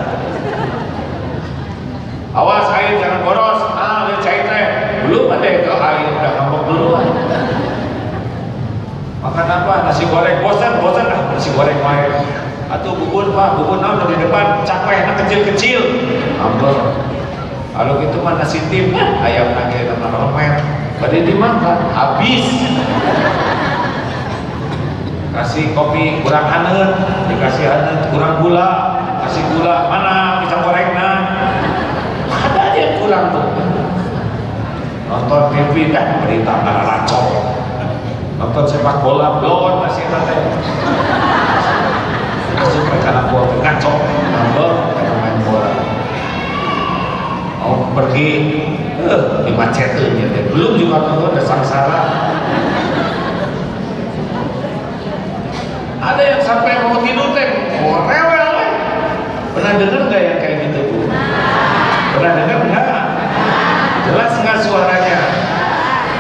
Awas air jangan boros, lihat cair teh. Belum ada ke air udah ngambek duluan. Makan apa? Nasi goreng, bosan nasi goreng main. Atau bubur Pak, bubur naon di depan, capek anak kecil-kecil. Ngambek. Kalau gitu mah nasi tim, ayam nage sama romer, pada dimakan, habis. Kasih kopi kurang hanet, dikasih hanet kurang gula, kasih gula mana pisang gorengnya, ada aja yang kurang tuh. Nonton TV berita nggak racok, nonton sepak bola belum masih nanti. Masuk mereka anak buah ngacok, nambah main bola. Mau pergi dimacetin ya, belum juga nonton udah sangsara. Ada yang sampai mau tidur teh rewel. Pernah dengar nggak yang kayak gitu Bu? Pernah dengar nggak? Jelas nggak suaranya?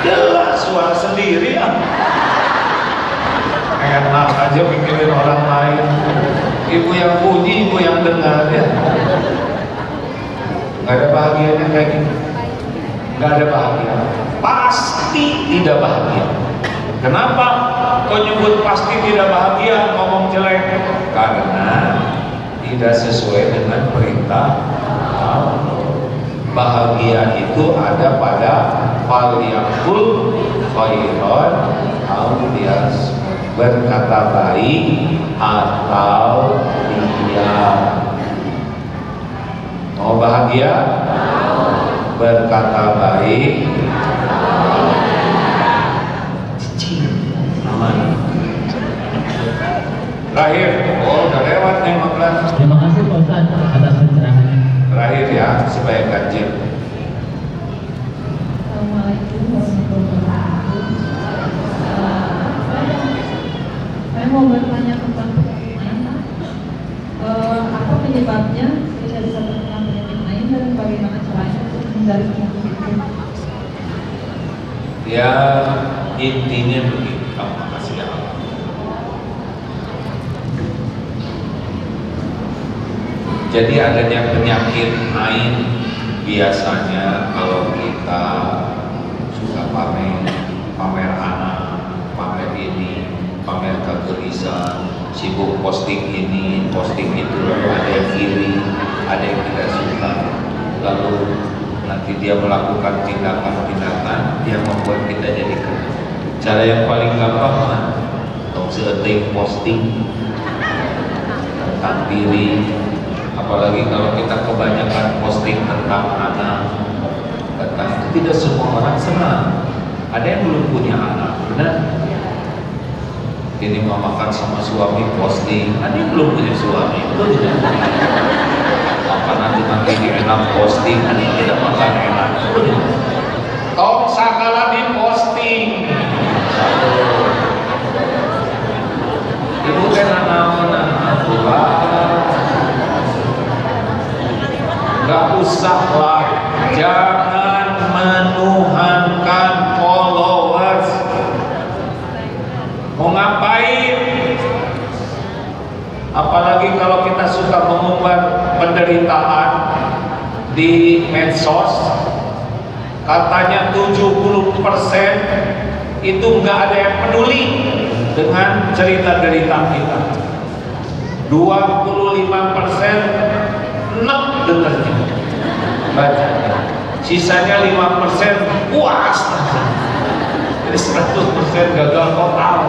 Jelas suara sendiri ya. Enak aja mikirin orang lain. Ibu yang bunyi, ibu yang dengar ya. Gak ada bahagianya kayak gini. Gak ada bahagia. Pasti tidak bahagia. Kenapa kau nyebut pasti tidak bahagia, ngomong jelek? Karena tidak sesuai dengan perintah Allah. Bahagia itu ada pada falyakul khairan aw liyasmut, berkata baik atau diam. Mau bahagia? Berkata baik, aman. Terakhir, udah lewat nih 15. Terima kasih Pak Ustaz atas pencerahannya. Terakhir ya, supaya ganjil. Assalamualaikum warahmatullahi wabarakatuh. Saya mau bertanya tentang apa penyebabnya saya bisa terkena penyakit lain dan bagaimana caranya untuk menghindari penyakit itu? Ya intinya begitu. Terima kasih ya Allah. Jadi adanya penyakit lain biasanya kalau kita suka pamer anak, pamer ini, pamer kegelisahan, sibuk posting ini, posting itu, ada yang iri, ada yang tidak suka. nanti dia melakukan tindakan-tindakan yang membuat kita jadi kena. Cara yang paling gampang mah tong seeting posting tentang diri, apalagi kalau kita kebanyakan posting tentang anak, tentang tidak semua orang senang. Ada yang belum punya anak, benar? Ini mau makan sama suami posting, ada yang belum punya suami, betul tidak? Apa nanti enak posting, ada yang tidak makan enak, betul tidak? Tong sakala di posting. Ibu kan anak-anak gak usahlah, jangan menuhankan followers. Mau ngapain? Apalagi kalau kita suka mengumbar penderitaan di medsos, katanya 70% itu nggak ada yang peduli dengan cerita derita kita. 25% enak dengarnya, bacanya. Sisanya 5% puas. Jadi 100% gagal total.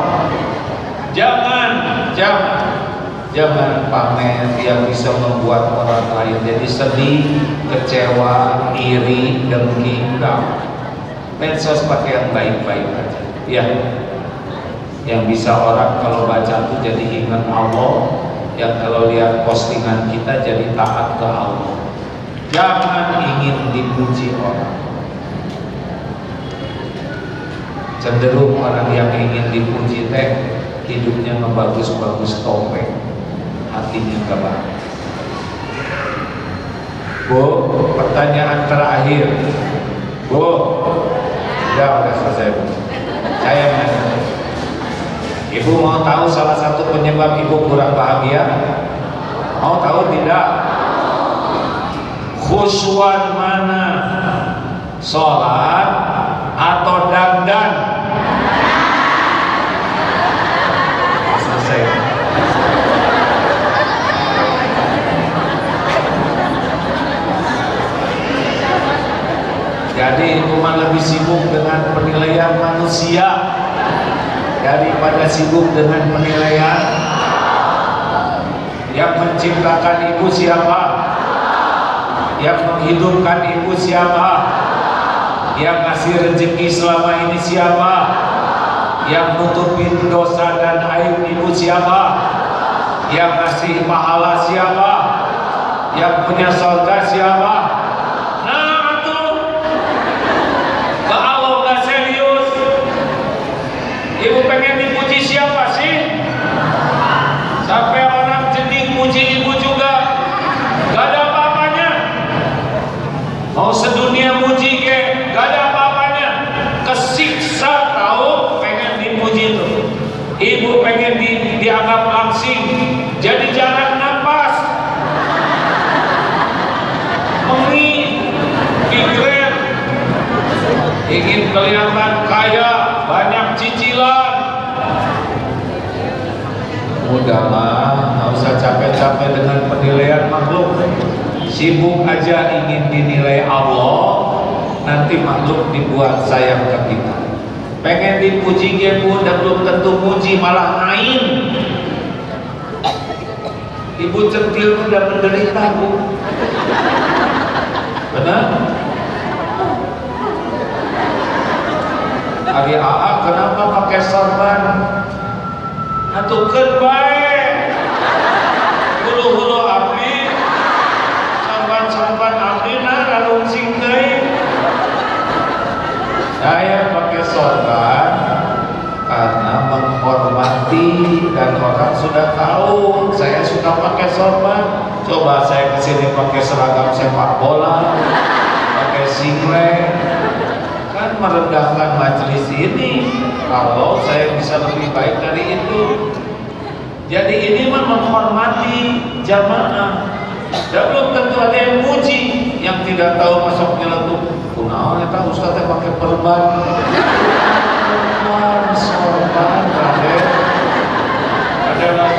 Jangan pamer yang bisa membuat orang lain jadi sedih, kecewa, iri, dengki. Enggak. Medsos pakai yang baik-baik aja. Ya. Yang bisa orang kalau baca tuh jadi ingat Allah, yang kalau lihat postingan kita jadi taat ke Allah. Jangan ingin dipuji orang. Cenderung orang yang ingin dipuji teh hidupnya ngebagus-bagus topeng, hatinya kebal. Bu, pertanyaan terakhir. Bu, udah selesai. Bu. Saya nanya. Ibu mau tahu salah satu penyebab ibu kurang bahagia? Mau tahu tidak? Khusyuan mana? Sholat atau dandan? Selesai. Jadi ibu mah lebih sibuk dengan penilaian manusia daripada sibuk dengan penilaian. Yang menciptakan ibu siapa? Yang menghidupkan ibu siapa? Yang ngasih rezeki selama ini siapa? Yang nutupin dosa dan aib ibu siapa? Yang ngasih pahala siapa? Yang punya surga siapa? Nah tuh, kalau nggak serius, ibu pengen dipuji siapa sih? Sampai orang jadi puji ibu juga gak ada apa-apanya. Mau sedunia muji ke, gak ada apa-apanya. Kesiksa tahu pengen dipuji itu. Ibu pengen dianggap langsing, jadi jangan napas. Mengi, pikiran, ingin kelihatan kaya, banyak cicilan. Udahlah, nggak usah capek-capek dengan penilaian makhluk. Sibuk aja ingin dinilai Allah, nanti makhluk dibuat sayang ke kita. Pengen dipuji pun dan belum tentu puji, malah main. Ibu centil udah menderita, Bu. Benar? Hari AA kenapa pakai sorban? Atukeun bae. Hulu-hulu abdi, sorban abdi na ralungsing deui. Saya pakai sorban karena menghormati dan orang sudah tahu saya suka pakai sorban. Coba saya kesini pakai seragam sepak bola, pakai singlet, kan merendahkan majelis ini. Kalau saya bisa lebih baik dari itu. Jadi ini mah menghormati jamaah. Dan belum tentu ada yang muji, yang tidak tahu masuk nyeletuk. Kunaon eta ustaz teh pakai perban. Sorban Raden. Adalah.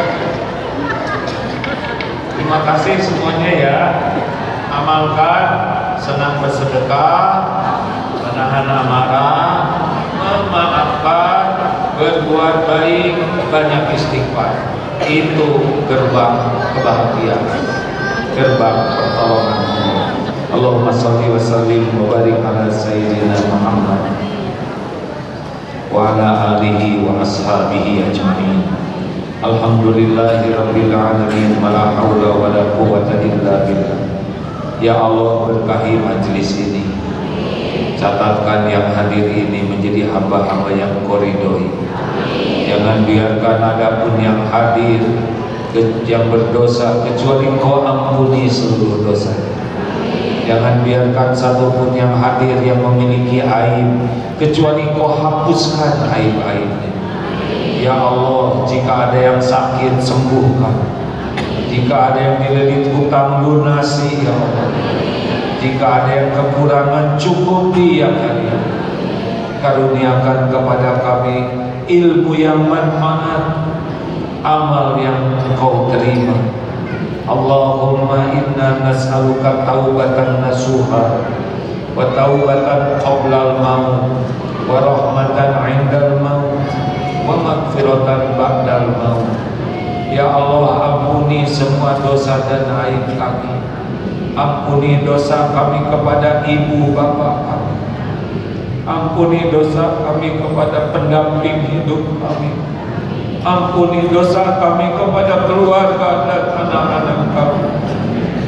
Terima kasih semuanya ya. Amalkan senang bersedekah, menahan amarah, memaafkan, berbuat baik, banyak istighfar. Itu gerbang kebahagiaan, gerbang pertolongan Allah. Allahumma sholli wa sallim wa barik ala sayyidina Muhammad wa ala alihi wa ashabihi ajma'in. Alhamdulillahi rabbil alamin, wa la hawla wa la quwwata illa billah. Ya Allah, berkahi majlis ini, catatkan yang hadir ini menjadi hamba-hamba yang Kau ridhoi. Jangan biarkan ada pun yang hadir yang berdosa kecuali Kau ampuni seluruh dosa. Jangan biarkan satupun yang hadir yang memiliki aib kecuali Kau hapuskan aib-aibnya. Ya Allah, jika ada yang sakit, sembuhkan. Jika ada yang dililit hutang, lunasi ya Allah. Jika ada yang kekurangan, cukupi ya Karim. Karuniakan kepada kami ilmu yang manfaat, amal yang Kau terima. Allahumma inna nas'aluka taubatan nasuha wa taubatan qablal maut wa rahmatan 'indal maut wa maghfiratan ba'dal maut. Ya Allah, ampuni semua dosa dan aib kami. Ampuni dosa kami kepada ibu bapa kami. Ampuni dosa kami kepada pendamping hidup kami. Ampuni dosa kami kepada keluarga dan anak-anak kami.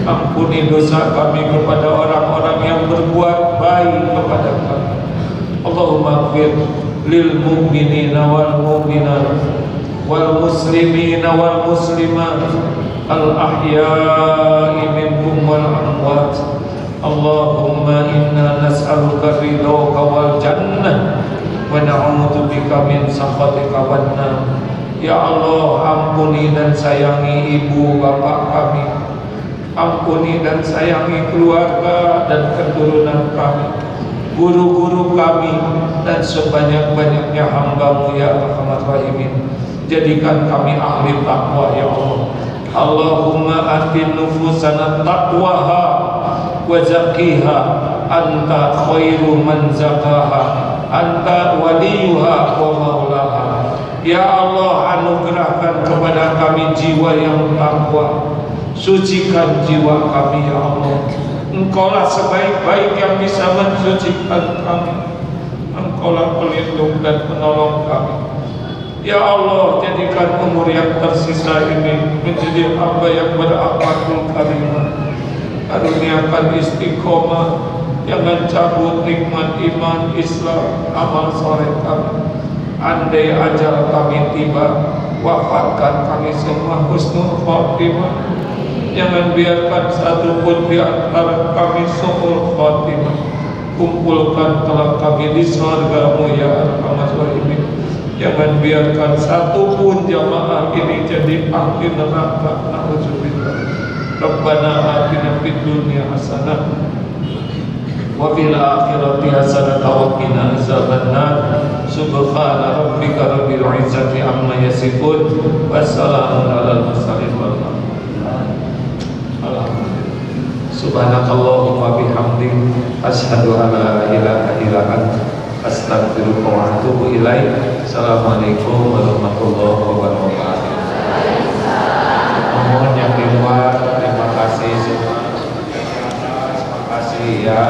Ampuni dosa kami kepada orang-orang yang berbuat baik kepada kami. Allahumma ighfir lil mu'minina wal mu'minat wal muslimina wal muslimat al ahya'i minhum wal amwat. Allahumma inna nas'aluka ridhaka wal jannah wa na'udzu bika min sakhatika wan nar. Ya Allah, ampuni dan sayangi ibu bapa kami. Ampuni dan sayangi keluarga dan keturunan kami, guru-guru kami, dan sebanyak-banyaknya hamba-Mu ya Arhamar Rahimin. Jadikan kami ahli takwa ya Allah. Allahumma atin nufusana taqwaha wa zakkiha anta khairu man zakaha anta waliyuha wa maulaha. Ya Allah, anugerahkan kepada kami jiwa yang takwa. Sucikan jiwa kami ya Allah. Engkaulah sebaik-baik yang bisa mensucikan kami. Engkaulah pelindung dan penolong kami. Ya Allah, jadikan umur yang tersisa ini menjadi hamba yang berakhlakul karimah. Karuniakan istiqomah, jangan cabut nikmat iman, Islam, amal soleh kami. Andai ajal kami tiba, wafatkan kami semua husnul khotimah. Jangan biarkan satu pun di antara kami su'ul khotimah. Kumpulkan kelak kami di surga-Mu ya Arhamar Rahimin. Jangan biarkan satu pun jamaah ini jadi ahli neraka. Na'udzubillah. Rabbana atina fid dunya hasanah wa fil akhirati hasanah wa qina azabannar. Subhana rabbika rabbil izzati amma yasifun wa salamun alal mursalin walhamdulillah. Subhanakallahumma bihamdik asyhadu an la ilaha illa anta astaghfiruka wa atubu ilaik. Assalamualaikum warahmatullahi wabarakatuh. Mohon yang di luar, terima kasih semua. Terima kasih ya.